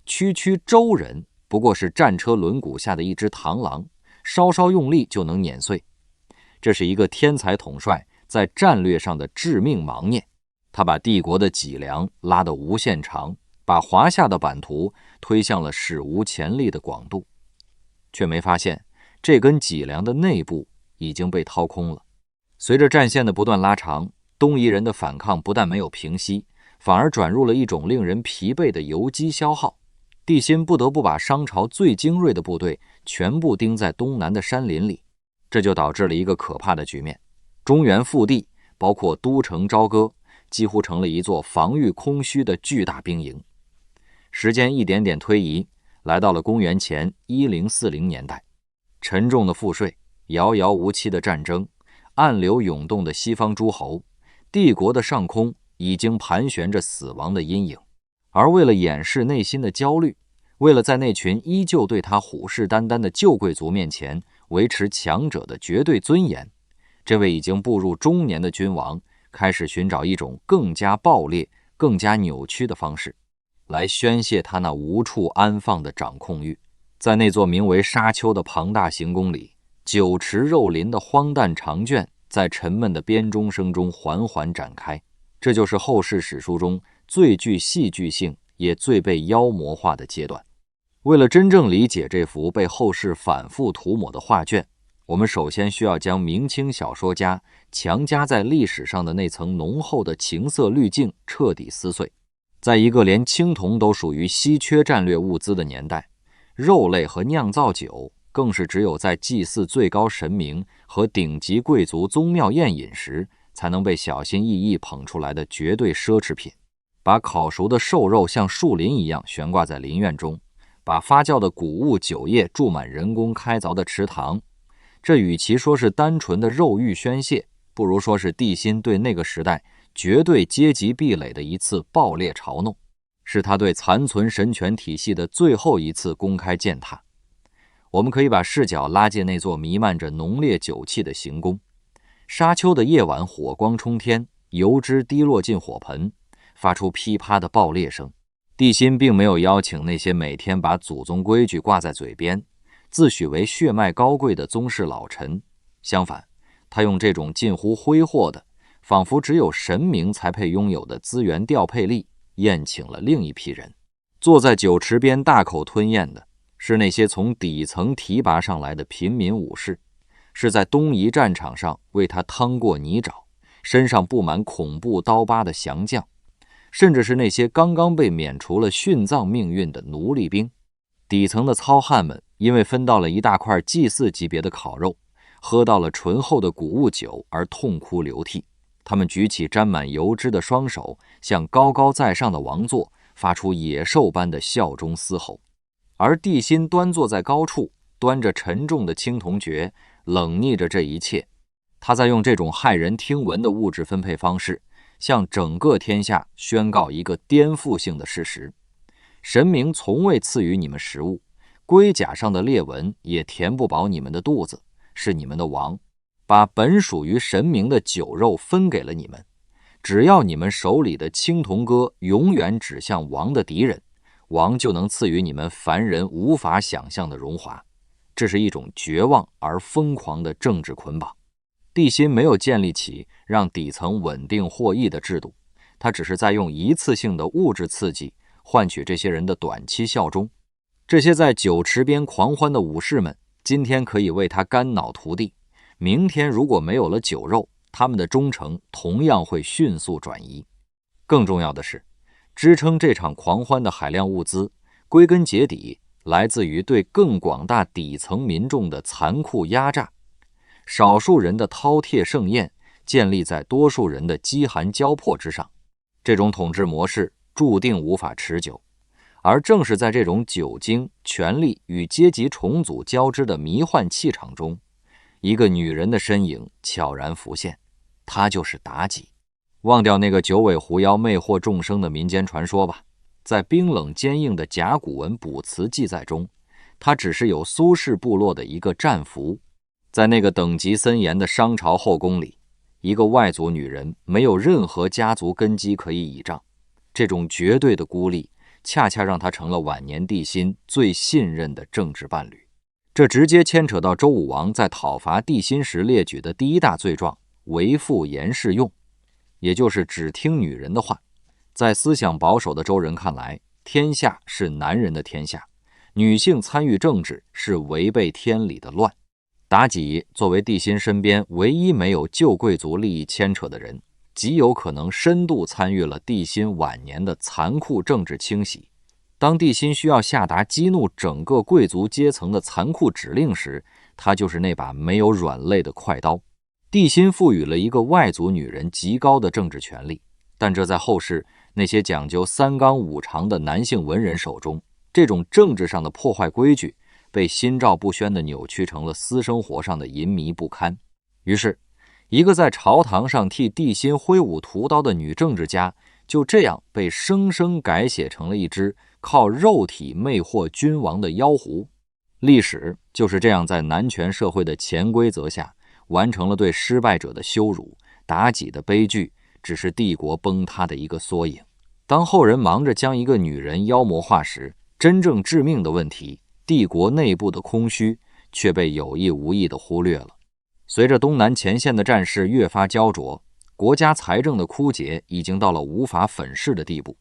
区区周人不过是战车轮毂下的一只螳螂，稍稍用力就能碾碎。这是一个天才统帅在战略上的致命盲念。他把帝国的脊梁拉得无限长，把华夏的版图推向了史无前例的广度，却没发现这根脊梁的内部已经被掏空了。随着战线的不断拉长，东夷人的反抗不但没有平息，反而转入了一种令人疲惫的游击消耗。帝辛不得不把商朝最精锐的部队全部盯在东南的山林里，这就导致了一个可怕的局面：中原腹地，包括都城朝歌，几乎成了一座防御空虚的巨大兵营。时间一点点推移，来到了公元前1040年代，沉重的赋税，遥遥无期的战争，暗流涌动的西方诸侯，帝国的上空已经盘旋着死亡的阴影。而为了掩饰内心的焦虑，为了在那群依旧对他虎视眈眈的旧贵族面前维持强者的绝对尊严，这位已经步入中年的君王开始寻找一种更加暴烈、更加扭曲的方式，来宣泄他那无处安放的掌控欲。在那座名为沙丘的庞大行宫里，酒池肉林的荒诞长卷在沉闷的编钟声中缓缓展开。这就是后世史书中最具戏剧性也最被妖魔化的阶段。为了真正理解这幅被后世反复涂抹的画卷，我们首先需要将明清小说家强加在历史上的那层浓厚的情色滤镜彻底撕碎。在一个连青铜都属于稀缺战略物资的年代，肉类和酿造酒更是只有在祭祀最高神明和顶级贵族宗庙宴饮时才能被小心翼翼捧出来的绝对奢侈品。把烤熟的瘦肉像树林一样悬挂在林院中，把发酵的谷物酒液注满人工开凿的池塘，这与其说是单纯的肉欲宣泄，不如说是帝辛对那个时代绝对阶级壁垒的一次暴烈嘲弄，是他对残存神权体系的最后一次公开践踏。我们可以把视角拉进那座弥漫着浓烈酒气的行宫。沙丘的夜晚火光冲天，油脂滴落进火盆，发出噼啪的爆裂声。帝辛并没有邀请那些每天把祖宗规矩挂在嘴边，自诩为血脉高贵的宗室老臣。相反，他用这种近乎挥霍的，仿佛只有神明才配拥有的资源调配力，宴请了另一批人。坐在酒池边大口吞咽的，是那些从底层提拔上来的平民武士，是在东夷战场上为他趟过泥沼，身上布满恐怖刀疤的降将，甚至是那些刚刚被免除了殉葬命运的奴隶兵。底层的糙汉们因为分到了一大块祭祀级别的烤肉，喝到了醇厚的谷物酒而痛哭流涕。他们举起沾满油脂的双手，向高高在上的王座发出野兽般的效忠嘶吼。而帝辛端坐在高处，端着沉重的青铜爵，冷睨着这一切。他在用这种骇人听闻的物质分配方式，向整个天下宣告一个颠覆性的事实：神明从未赐予你们食物，龟甲上的裂纹也填不饱你们的肚子，是你们的王把本属于神明的酒肉分给了你们。只要你们手里的青铜戈永远指向王的敌人，王就能赐予你们凡人无法想象的荣华。这是一种绝望而疯狂的政治捆绑。帝辛没有建立起让底层稳定获益的制度，他只是在用一次性的物质刺激换取这些人的短期效忠。这些在酒池边狂欢的武士们，今天可以为他肝脑涂地，明天如果没有了酒肉，他们的忠诚同样会迅速转移。更重要的是，支撑这场狂欢的海量物资，归根结底来自于对更广大底层民众的残酷压榨。少数人的饕餮盛宴建立在多数人的饥寒交迫之上，这种统治模式注定无法持久。而正是在这种酒精、权力与阶级重组交织的迷幻气场中，一个女人的身影悄然浮现，她就是妲己。忘掉那个九尾狐妖魅惑众生的民间传说吧，在冰冷坚硬的甲骨文卜辞记载中，她只是有苏氏部落的一个战俘。在那个等级森严的商朝后宫里，一个外族女人没有任何家族根基可以倚仗，这种绝对的孤立恰恰让她成了晚年帝辛最信任的政治伴侣。这直接牵扯到周武王在讨伐帝辛时列举的第一大罪状为妇言事用，也就是只听女人的话。在思想保守的周人看来，天下是男人的天下，女性参与政治是违背天理的乱。妲己作为帝辛身边唯一没有旧贵族利益牵扯的人，极有可能深度参与了帝辛晚年的残酷政治清洗。当帝辛需要下达激怒整个贵族阶层的残酷指令时，他就是那把没有软肋的快刀。帝辛赋予了一个外族女人极高的政治权力，但这在后世那些讲究三纲五常的男性文人手中，这种政治上的破坏规矩被心照不宣地扭曲成了私生活上的淫靡不堪。于是一个在朝堂上替帝辛挥舞屠刀的女政治家，就这样被生生改写成了一只靠肉体魅惑君王的妖狐。历史就是这样在男权社会的潜规则下完成了对失败者的羞辱。妲己的悲剧只是帝国崩塌的一个缩影。当后人忙着将一个女人妖魔化时，真正致命的问题，帝国内部的空虚，却被有意无意地忽略了。随着东南前线的战事越发焦灼，国家财政的枯竭已经到了无法粉饰的地步。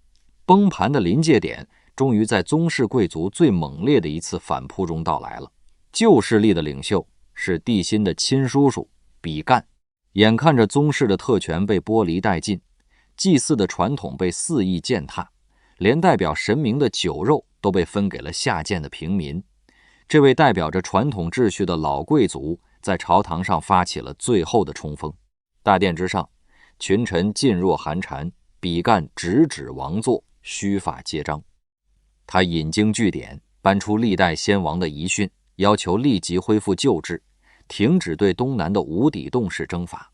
崩盘的临界点终于在宗室贵族最猛烈的一次反扑中到来了。旧势力的领袖是帝辛的亲叔叔比干，眼看着宗室的特权被剥离殆尽，祭祀的传统被肆意践踏，连代表神明的酒肉都被分给了下贱的平民。这位代表着传统秩序的老贵族在朝堂上发起了最后的冲锋。大殿之上，群臣噤若寒蝉，比干直指王座，须发皆张。他引经据典，搬出历代先王的遗训，要求立即恢复旧制，停止对东南的无底洞式征伐，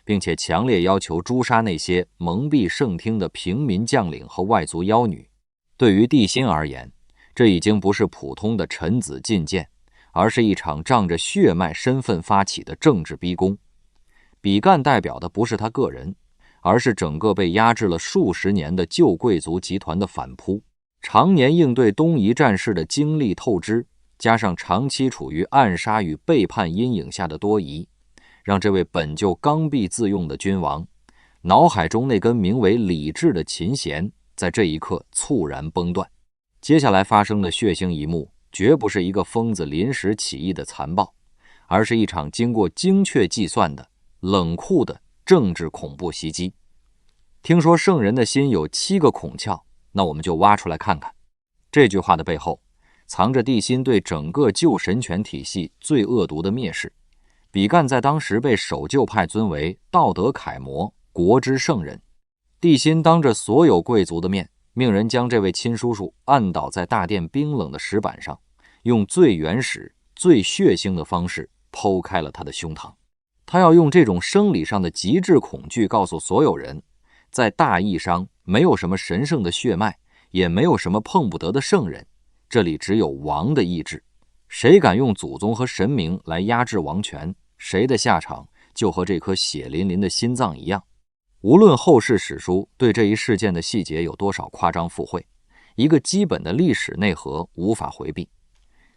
并且强烈要求诛杀那些蒙蔽圣听的平民将领和外族妖女。对于帝辛而言，这已经不是普通的臣子进谏，而是一场仗着血脉身份发起的政治逼宫。比干代表的不是他个人，而是整个被压制了数十年的旧贵族集团的反扑。常年应对东夷战事的精力透支，加上长期处于暗杀与背叛阴影下的多疑，让这位本就刚愎自用的君王脑海中那根名为理智的琴弦在这一刻猝然崩断。接下来发生的血腥一幕绝不是一个疯子临时起意的残暴，而是一场经过精确计算的冷酷的政治恐怖袭击。听说圣人的心有7个孔窍，那我们就挖出来看看。这句话的背后藏着帝辛对整个旧神权体系最恶毒的蔑视。比干在当时被守旧派尊为道德楷模，国之圣人。帝辛当着所有贵族的面，命人将这位亲叔叔按倒在大殿冰冷的石板上，用最原始最血腥的方式剖开了他的胸膛。他要用这种生理上的极致恐惧告诉所有人，在大义上没有什么神圣的血脉，也没有什么碰不得的圣人，这里只有王的意志。谁敢用祖宗和神明来压制王权，谁的下场就和这颗血淋淋的心脏一样。无论后世史书对这一事件的细节有多少夸张附会，一个基本的历史内核无法回避。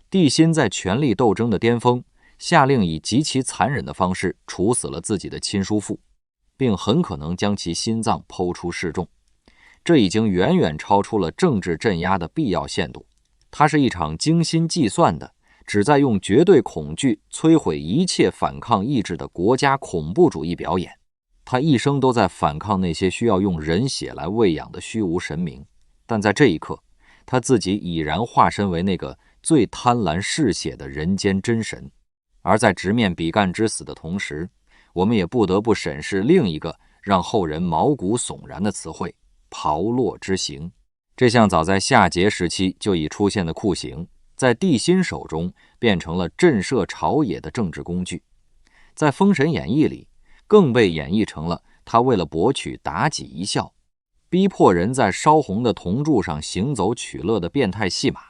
帝辛在权力斗争的巅峰，下令以极其残忍的方式处死了自己的亲叔父，并很可能将其心脏剖出示众。这已经远远超出了政治镇压的必要限度，它是一场精心计算的，旨在用绝对恐惧摧毁一切反抗意志的国家恐怖主义表演。他一生都在反抗那些需要用人血来喂养的虚无神明，但在这一刻，他自己已然化身为那个最贪婪嗜血的人间真神。而在直面比干之死的同时，我们也不得不审视另一个让后人毛骨悚然的词汇——炮烙之刑。这项早在夏桀时期就已出现的酷刑，在帝辛手中变成了震慑朝野的政治工具。在《封神演义》里，更被演绎成了他为了博取妲己一笑，逼迫人在烧红的铜柱上行走取乐的变态戏码。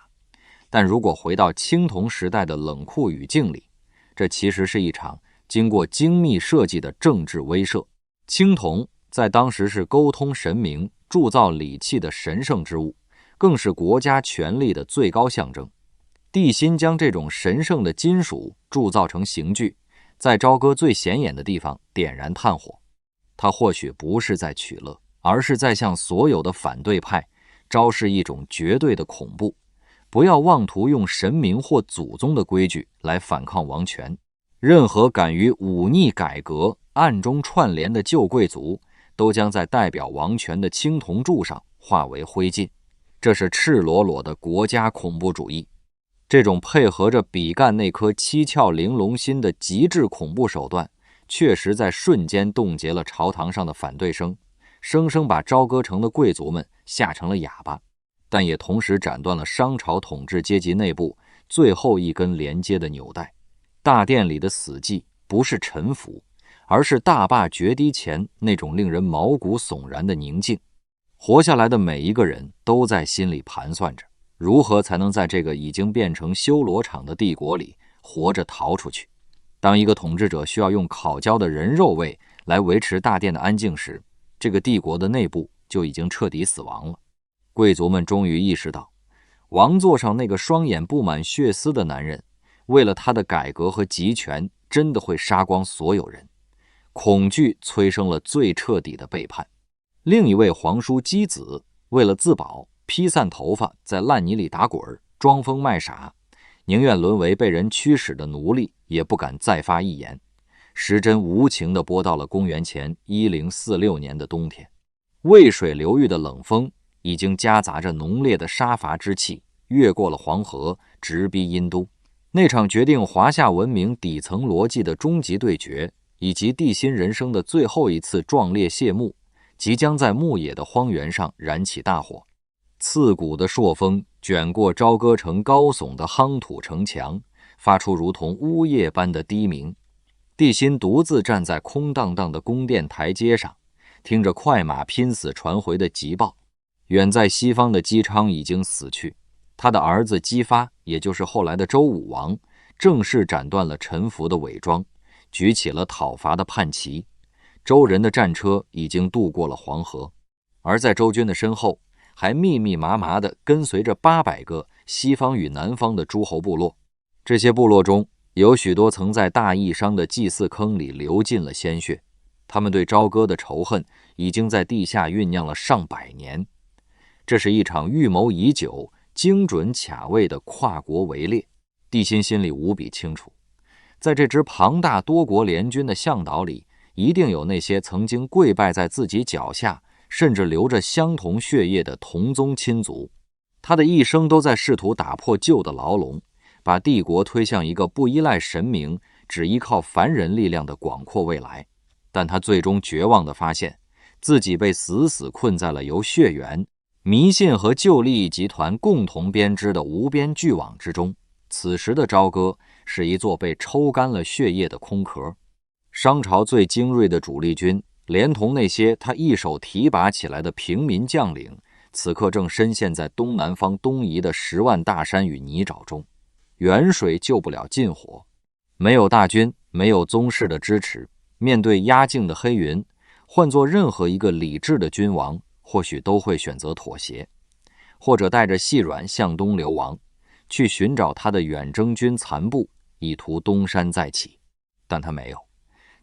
但如果回到青铜时代的冷酷语境里，这其实是一场经过精密设计的政治威慑。青铜在当时是沟通神明、铸造礼器的神圣之物，更是国家权力的最高象征。帝辛将这种神圣的金属铸造成刑具，在朝歌最显眼的地方点燃炭火。他或许不是在取乐，而是在向所有的反对派昭示一种绝对的恐怖，不要妄图用神明或祖宗的规矩来反抗王权。任何敢于忤逆改革、暗中串联的旧贵族，都将在代表王权的青铜柱上化为灰烬。这是赤裸裸的国家恐怖主义。这种配合着比干那颗七窍玲珑心的极致恐怖手段，确实在瞬间冻结了朝堂上的反对声，生生把朝歌城的贵族们吓成了哑巴，但也同时斩断了商朝统治阶级内部最后一根连接的纽带。大殿里的死寂不是臣服，而是大坝决堤前那种令人毛骨悚然的宁静。活下来的每一个人都在心里盘算着，如何才能在这个已经变成修罗场的帝国里活着逃出去。当一个统治者需要用烤焦的人肉味来维持大殿的安静时，这个帝国的内部就已经彻底死亡了。贵族们终于意识到，王座上那个双眼布满血丝的男人，为了他的改革和集权，真的会杀光所有人。恐惧催生了最彻底的背叛。另一位皇叔箕子为了自保，披散头发，在烂泥里打滚，装疯卖傻，宁愿沦为被人驱使的奴隶，也不敢再发一言。时针无情地拨到了公元前1046年的冬天，渭水流域的冷风已经夹杂着浓烈的杀伐之气，越过了黄河，直逼殷都。那场决定华夏文明底层逻辑的终极对决，以及帝辛人生的最后一次壮烈谢幕，即将在牧野的荒原上燃起大火。刺骨的朔风卷过朝歌城高耸的夯土城墙，发出如同呜咽般的低鸣。帝辛独自站在空荡荡的宫殿台阶上，听着快马拼死传回的急报。远在西方的姬昌已经死去，他的儿子姬发，也就是后来的周武王，正式斩断了臣服的伪装，举起了讨伐的叛旗。周人的战车已经渡过了黄河，而在周军的身后，还密密麻麻地跟随着800个西方与南方的诸侯部落。这些部落中有许多曾在大义商的祭祀坑里流尽了鲜血，他们对朝歌的仇恨已经在地下酝酿了上百年。这是一场预谋已久、精准卡位的跨国围猎。帝辛心里无比清楚，在这支庞大多国联军的向导里，一定有那些曾经跪拜在自己脚下，甚至流着相同血液的同宗亲族。他的一生都在试图打破旧的牢笼，把帝国推向一个不依赖神明，只依靠凡人力量的广阔未来。但他最终绝望地发现，自己被死死困在了由血缘、迷信和旧利益集团共同编织的无边巨网之中。此时的朝歌是一座被抽干了血液的空壳。商朝最精锐的主力军，连同那些他一手提拔起来的平民将领，此刻正深陷在东南方东移的10万大山与泥沼中。远水救不了近火，没有大军，没有宗室的支持，面对压境的黑云，换做任何一个理智的君王，或许都会选择妥协，或者带着细软向东流亡，去寻找他的远征军残部，以图东山再起。但他没有，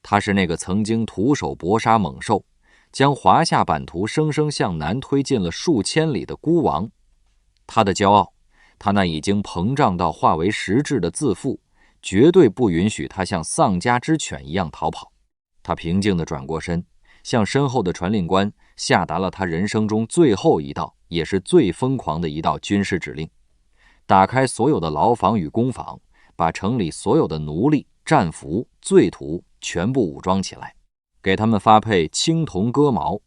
他是那个曾经徒手搏杀猛兽，将华夏版图生生向南推进了数千里的孤王。他的骄傲，他那已经膨胀到化为实质的自负，绝对不允许他像丧家之犬一样逃跑。他平静地转过身，向身后的传令官下达了他人生中最后一道，也是最疯狂的一道军事指令：打开所有的牢房与工坊，把城里所有的奴隶、战俘、罪徒全部武装起来，给他们发配青铜戈矛。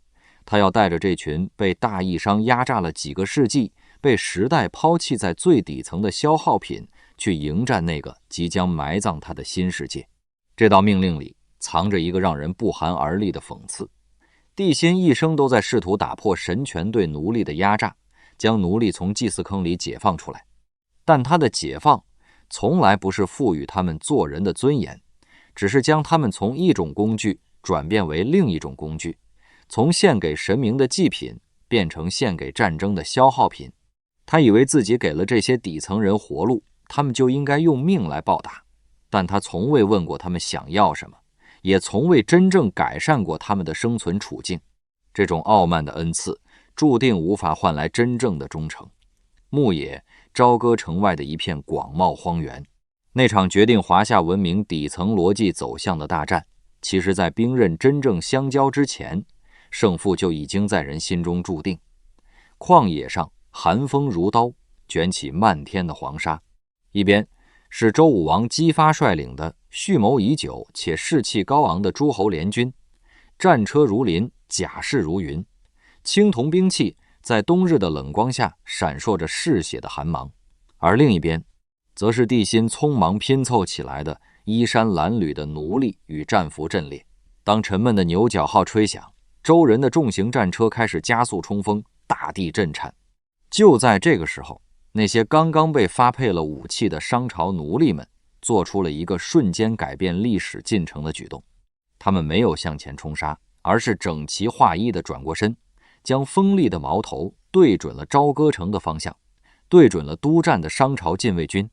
他要带着这群被大义商压榨了几个世纪、被时代抛弃在最底层的消耗品，去迎战那个即将埋葬他的新世界。这道命令里藏着一个让人不寒而栗的讽刺。帝辛一生都在试图打破神权对奴隶的压榨，将奴隶从祭祀坑里解放出来。但他的解放从来不是赋予他们做人的尊严，只是将他们从一种工具转变为另一种工具，从献给神明的祭品变成献给战争的消耗品。他以为自己给了这些底层人活路，他们就应该用命来报答，但他从未问过他们想要什么，也从未真正改善过他们的生存处境。这种傲慢的恩赐注定无法换来真正的忠诚。牧野，朝歌城外的一片广袤荒原，那场决定华夏文明底层逻辑走向的大战，其实在兵刃真正相交之前，胜负就已经在人心中注定。旷野上寒风如刀，卷起漫天的黄沙，一边是周武王姬发率领的蓄谋已久且士气高昂的诸侯联军，战车如林，甲士如云，青铜兵器在冬日的冷光下闪烁着嗜血的寒芒。而另一边则是帝辛匆忙拼凑起来的衣衫褴褛的奴隶与战俘阵列。当沉闷的牛角号吹响，周人的重型战车开始加速冲锋，大地震颤。就在这个时候，那些刚刚被发配了武器的商朝奴隶们做出了一个瞬间改变历史进程的举动。他们没有向前冲杀，而是整齐划一地转过身，将锋利的矛头对准了朝歌城的方向，对准了督战的商朝禁卫军。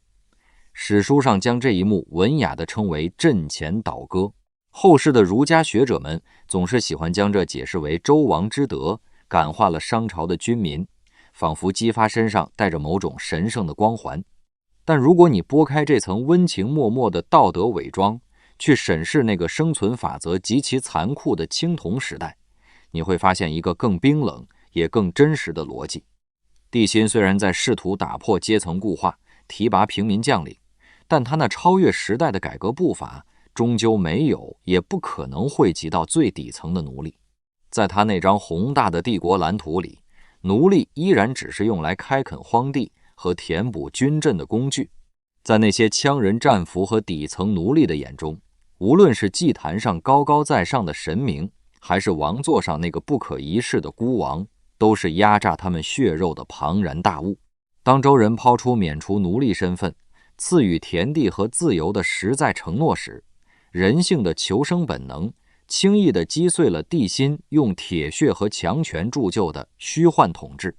史书上将这一幕文雅地称为阵前倒戈，后世的儒家学者们总是喜欢将这解释为周王之德感化了商朝的军民，仿佛姬发身上带着某种神圣的光环。但如果你拨开这层温情脉脉的道德伪装，去审视那个生存法则极其残酷的青铜时代，你会发现一个更冰冷也更真实的逻辑。帝辛虽然在试图打破阶层固化，提拔平民将领，但他那超越时代的改革步伐终究没有也不可能惠及到最底层的奴隶。在他那张宏大的帝国蓝图里，奴隶依然只是用来开垦荒地和填补军阵的工具。在那些羌人战俘和底层奴隶的眼中，无论是祭坛上高高在上的神明，还是王座上那个不可一世的孤王，都是压榨他们血肉的庞然大物。当周人抛出免除奴隶身份，赐予田地和自由的实在承诺时，人性的求生本能轻易地击碎了帝辛用铁血和强权铸就的虚幻统治。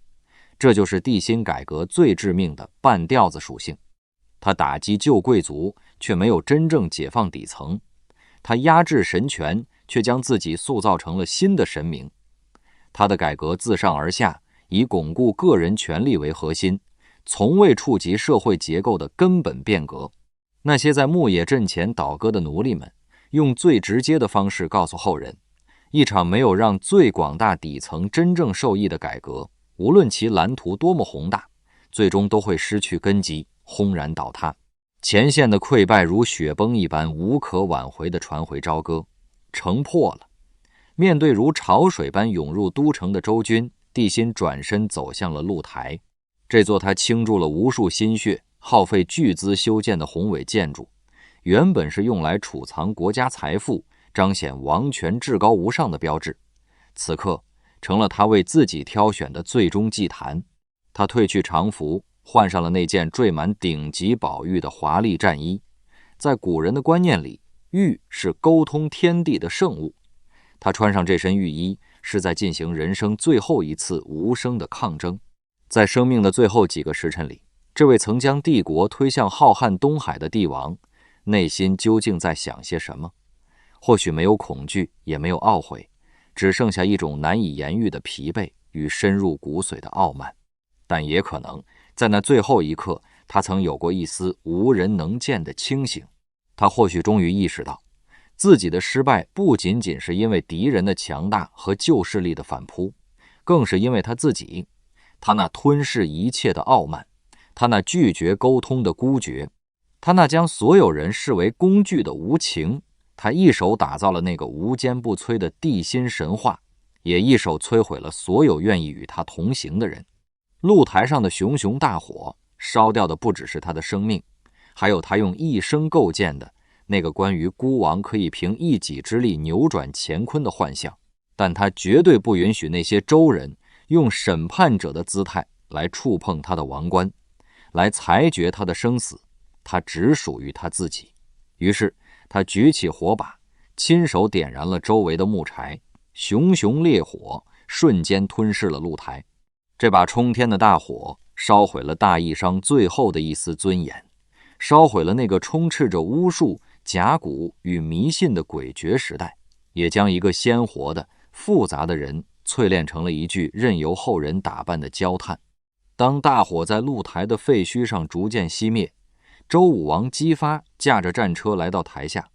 这就是帝辛改革最致命的半吊子属性。他打击旧贵族，却没有真正解放底层；他压制神权，却将自己塑造成了新的神明。他的改革自上而下，以巩固个人权利为核心，从未触及社会结构的根本变革。那些在牧野阵前倒戈的奴隶们，用最直接的方式告诉后人，一场没有让最广大底层真正受益的改革，无论其蓝图多么宏大，最终都会失去根基，轰然倒塌。前线的溃败如雪崩一般无可挽回地传回朝歌，城破了。面对如潮水般涌入都城的周军，帝辛转身走向了露台。这座他倾注了无数心血、耗费巨资修建的宏伟建筑，原本是用来储藏国家财富、彰显王权至高无上的标志，此刻成了他为自己挑选的最终祭坛。他褪去常服，换上了那件缀满顶级宝玉的华丽战衣。在古人的观念里，玉是沟通天地的圣物。他穿上这身玉衣，是在进行人生最后一次无声的抗争。在生命的最后几个时辰里，这位曾将帝国推向浩瀚东海的帝王，内心究竟在想些什么？或许没有恐惧，也没有懊悔，只剩下一种难以言喻的疲惫与深入骨髓的傲慢。但也可能在那最后一刻，他曾有过一丝无人能见的清醒。他或许终于意识到，自己的失败不仅仅是因为敌人的强大和旧势力的反扑，更是因为他自己。他那吞噬一切的傲慢，他那拒绝沟通的孤绝，他那将所有人视为工具的无情，他一手打造了那个无坚不摧的帝辛神话，也一手摧毁了所有愿意与他同行的人。露台上的熊熊大火烧掉的不只是他的生命，还有他用一生构建的那个关于孤王可以凭一己之力扭转乾坤的幻象。但他绝对不允许那些周人用审判者的姿态来触碰他的王冠，来裁决他的生死，他只属于他自己。于是他举起火把，亲手点燃了周围的木柴，熊熊烈火瞬间吞噬了露台。这把冲天的大火烧毁了大义商最后的一丝尊严，烧毁了那个充斥着巫术、甲骨与迷信的诡谲时代，也将一个鲜活的复杂的人淬炼成了一具任由后人打扮的焦炭。当大火在露台的废墟上逐渐熄灭，周武王姬发驾着战车来到台下，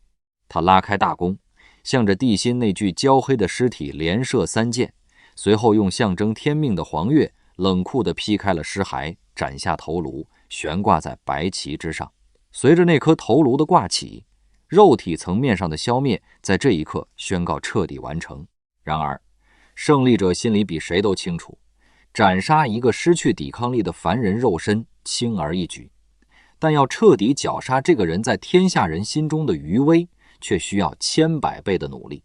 他拉开大弓，向着帝辛那具焦黑的尸体连射3箭，随后用象征天命的黄钺冷酷地劈开了尸骸，斩下头颅，悬挂在白旗之上。随着那颗头颅的挂起，肉体层面上的消灭在这一刻宣告彻底完成。然而胜利者心里比谁都清楚，斩杀一个失去抵抗力的凡人肉身轻而易举，但要彻底绞杀这个人在天下人心中的余威，却需要千百倍的努力。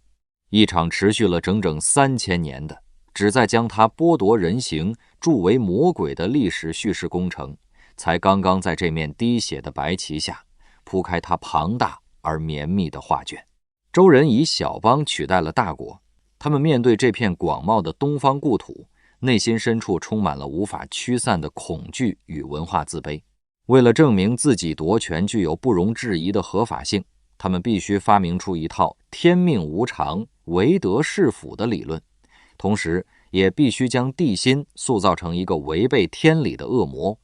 一场持续了整整3000年的旨在将他剥夺人形铸为魔鬼的历史叙事工程，才刚刚在这面滴血的白旗下铺开他庞大而绵密的画卷。周人以小邦取代了大国，他们面对这片广袤的东方故土，内心深处充满了无法驱散的恐惧与文化自卑。为了证明自己夺权具有不容置疑的合法性，他们必须发明出一套天命无常、唯德是辅的理论，同时也必须将帝辛塑造成一个违背天理的恶魔。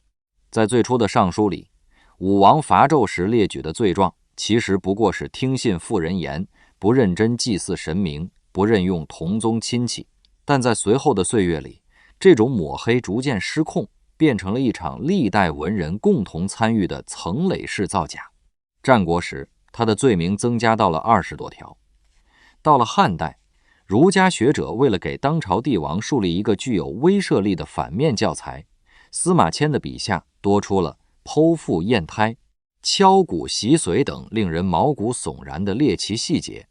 在最初的上书里，武王伐纣时列举的罪状，其实不过是听信妇人言，不认真祭祀神明，不任用同宗亲戚。但在随后的岁月里，这种抹黑逐渐失控，变成了一场历代文人共同参与的层累式造假。战国时，他的罪名增加到了20多条。到了汉代，儒家学者为了给当朝帝王树立一个具有威慑力的反面教材，司马迁的笔下多出了剖腹验胎、敲骨洗髓等令人毛骨悚然的猎奇细节。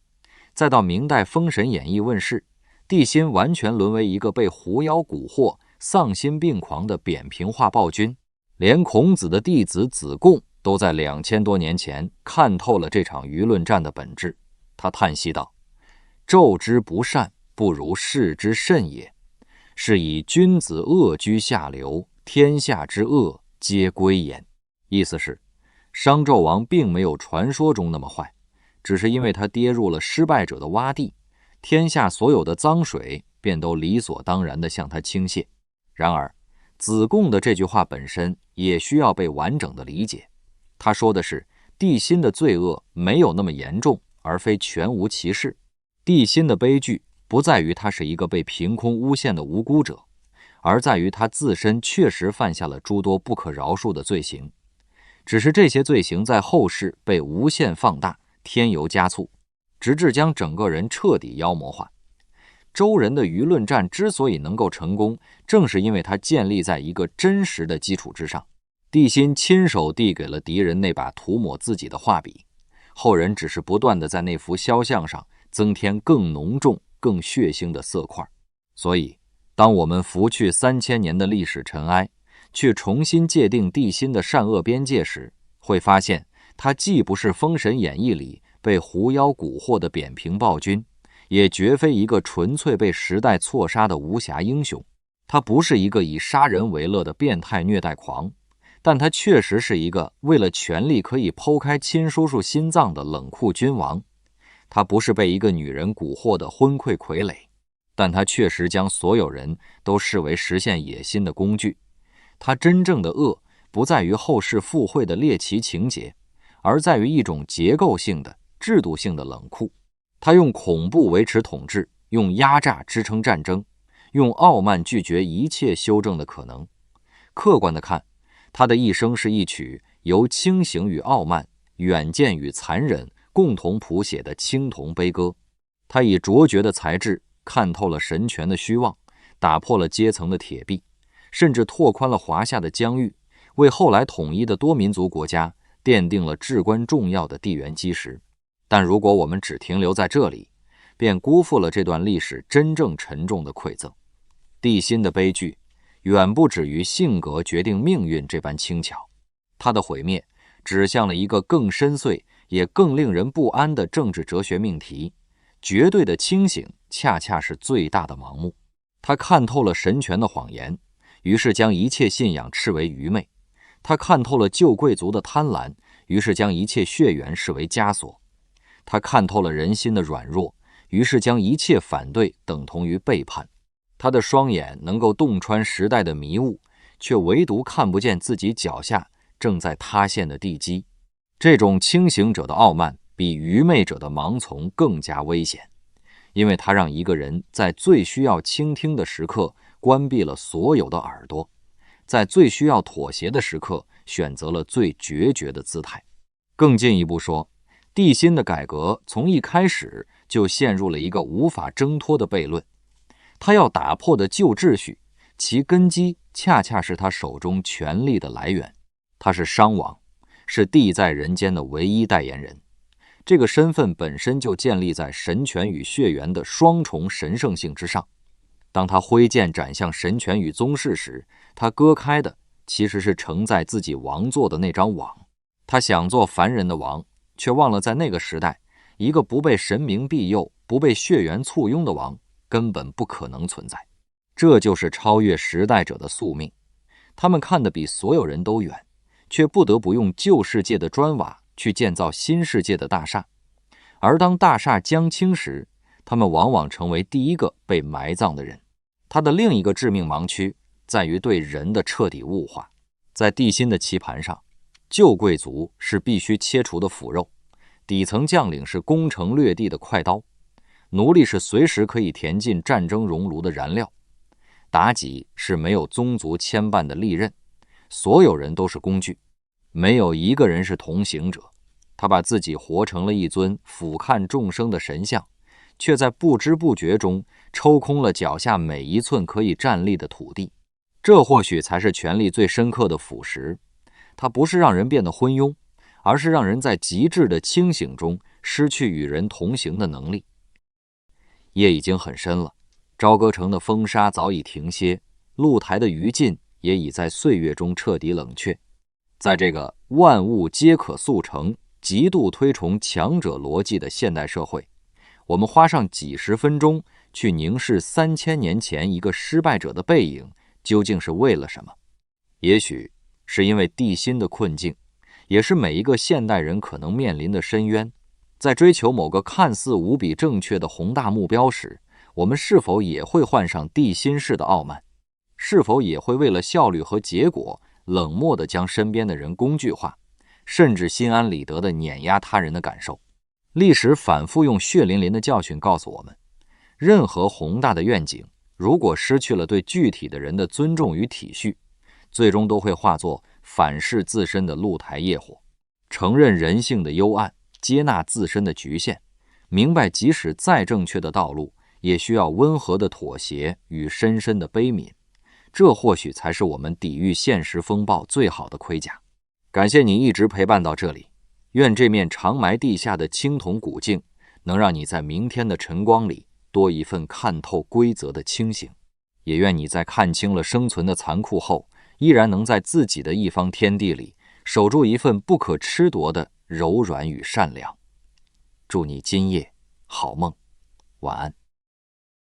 再到明代《封神演义》问世，帝辛完全沦为一个被狐妖蛊惑、丧心病狂的扁平化暴君。连孔子的弟子子贡都在2000多年前看透了这场舆论战的本质。他叹息道：纣之不善，不如士之甚也。是以君子恶居下流，天下之恶皆归焉。意思是，商纣王并没有传说中那么坏，只是因为他跌入了失败者的洼地，天下所有的脏水便都理所当然地向他倾泻。然而子贡的这句话本身也需要被完整的理解。他说的是帝辛的罪恶没有那么严重，而非全无其事。帝辛的悲剧不在于他是一个被凭空诬陷的无辜者，而在于他自身确实犯下了诸多不可饶恕的罪行，只是这些罪行在后世被无限放大，添油加醋，直至将整个人彻底妖魔化。周人的舆论战之所以能够成功，正是因为它建立在一个真实的基础之上。帝辛亲手递给了敌人那把涂抹自己的画笔，后人只是不断地在那幅肖像上增添更浓重、更血腥的色块。所以当我们拂去3000年的历史尘埃，去重新界定帝辛的善恶边界时，会发现他既不是《封神演义》里被狐妖蛊惑的扁平暴君，也绝非一个纯粹被时代错杀的无暇英雄。他不是一个以杀人为乐的变态虐待狂，但他确实是一个为了权力可以剖开亲叔叔心脏的冷酷君王。他不是被一个女人蛊惑的昏聩傀儡，但他确实将所有人都视为实现野心的工具。他真正的恶不在于后世附会的猎奇情节，而在于一种结构性的、制度性的冷酷。他用恐怖维持统治，用压榨支撑战争，用傲慢拒绝一切修正的可能。客观地看，他的一生是一曲由清醒与傲慢、远见与残忍共同谱写的青铜悲歌。他以卓绝的才智看透了神权的虚妄，打破了阶层的铁壁，甚至拓宽了华夏的疆域，为后来统一的多民族国家奠定了至关重要的地缘基石。但如果我们只停留在这里，便辜负了这段历史真正沉重的馈赠。帝辛的悲剧远不止于性格决定命运这般轻巧，他的毁灭指向了一个更深邃也更令人不安的政治哲学命题：绝对的清醒恰恰是最大的盲目。他看透了神权的谎言，于是将一切信仰视为愚昧；他看透了旧贵族的贪婪，于是将一切血缘视为枷锁；他看透了人心的软弱，于是将一切反对等同于背叛。他的双眼能够洞穿时代的迷雾，却唯独看不见自己脚下正在塌陷的地基。这种清醒者的傲慢比愚昧者的盲从更加危险，因为他让一个人在最需要倾听的时刻关闭了所有的耳朵，在最需要妥协的时刻选择了最决绝的姿态。更进一步说，帝辛的改革从一开始就陷入了一个无法挣脱的悖论。他要打破的旧秩序，其根基恰恰是他手中权力的来源。他是商王，是帝在人间的唯一代言人。这个身份本身就建立在神权与血缘的双重神圣性之上。当他挥剑斩向神权与宗室时，他割开的其实是承载自己王座的那张网。他想做凡人的王，却忘了在那个时代，一个不被神明庇佑、不被血缘簇拥的王根本不可能存在。这就是超越时代者的宿命。他们看得比所有人都远，却不得不用旧世界的砖瓦去建造新世界的大厦。而当大厦将倾时，他们往往成为第一个被埋葬的人。他的另一个致命盲区在于对人的彻底物化。在帝辛的棋盘上，旧贵族是必须切除的腐肉，底层将领是攻城略地的快刀，奴隶是随时可以填进战争熔炉的燃料，妲己是没有宗族牵绊的利刃，所有人都是工具，没有一个人是同行者。他把自己活成了一尊俯瞰众生的神像，却在不知不觉中抽空了脚下每一寸可以站立的土地。这或许才是权力最深刻的腐蚀。它不是让人变得昏庸，而是让人在极致的清醒中失去与人同行的能力。夜已经很深了，朝歌城的风沙早已停歇，露台的余烬也已在岁月中彻底冷却。在这个万物皆可速成、极度推崇强者逻辑的现代社会，我们花上几十分钟去凝视3000年前一个失败者的背影，究竟是为了什么？也许是因为帝辛的困境，也是每一个现代人可能面临的深渊。在追求某个看似无比正确的宏大目标时，我们是否也会患上帝辛式的傲慢？是否也会为了效率和结果，冷漠地将身边的人工具化，甚至心安理得地碾压他人的感受？历史反复用血淋淋的教训告诉我们，任何宏大的愿景，如果失去了对具体的人的尊重与体恤，最终都会化作反噬自身的露台业火。承认人性的幽暗，接纳自身的局限，明白即使再正确的道路，也需要温和的妥协与深深的悲悯。这或许才是我们抵御现实风暴最好的盔甲。感谢你一直陪伴到这里，愿这面长埋地下的青铜古镜能让你在明天的晨光里多一份看透规则的清醒，也愿你在看清了生存的残酷后，依然能在自己的一方天地里守住一份不可褫夺的柔软与善良。祝你今夜好梦，晚安。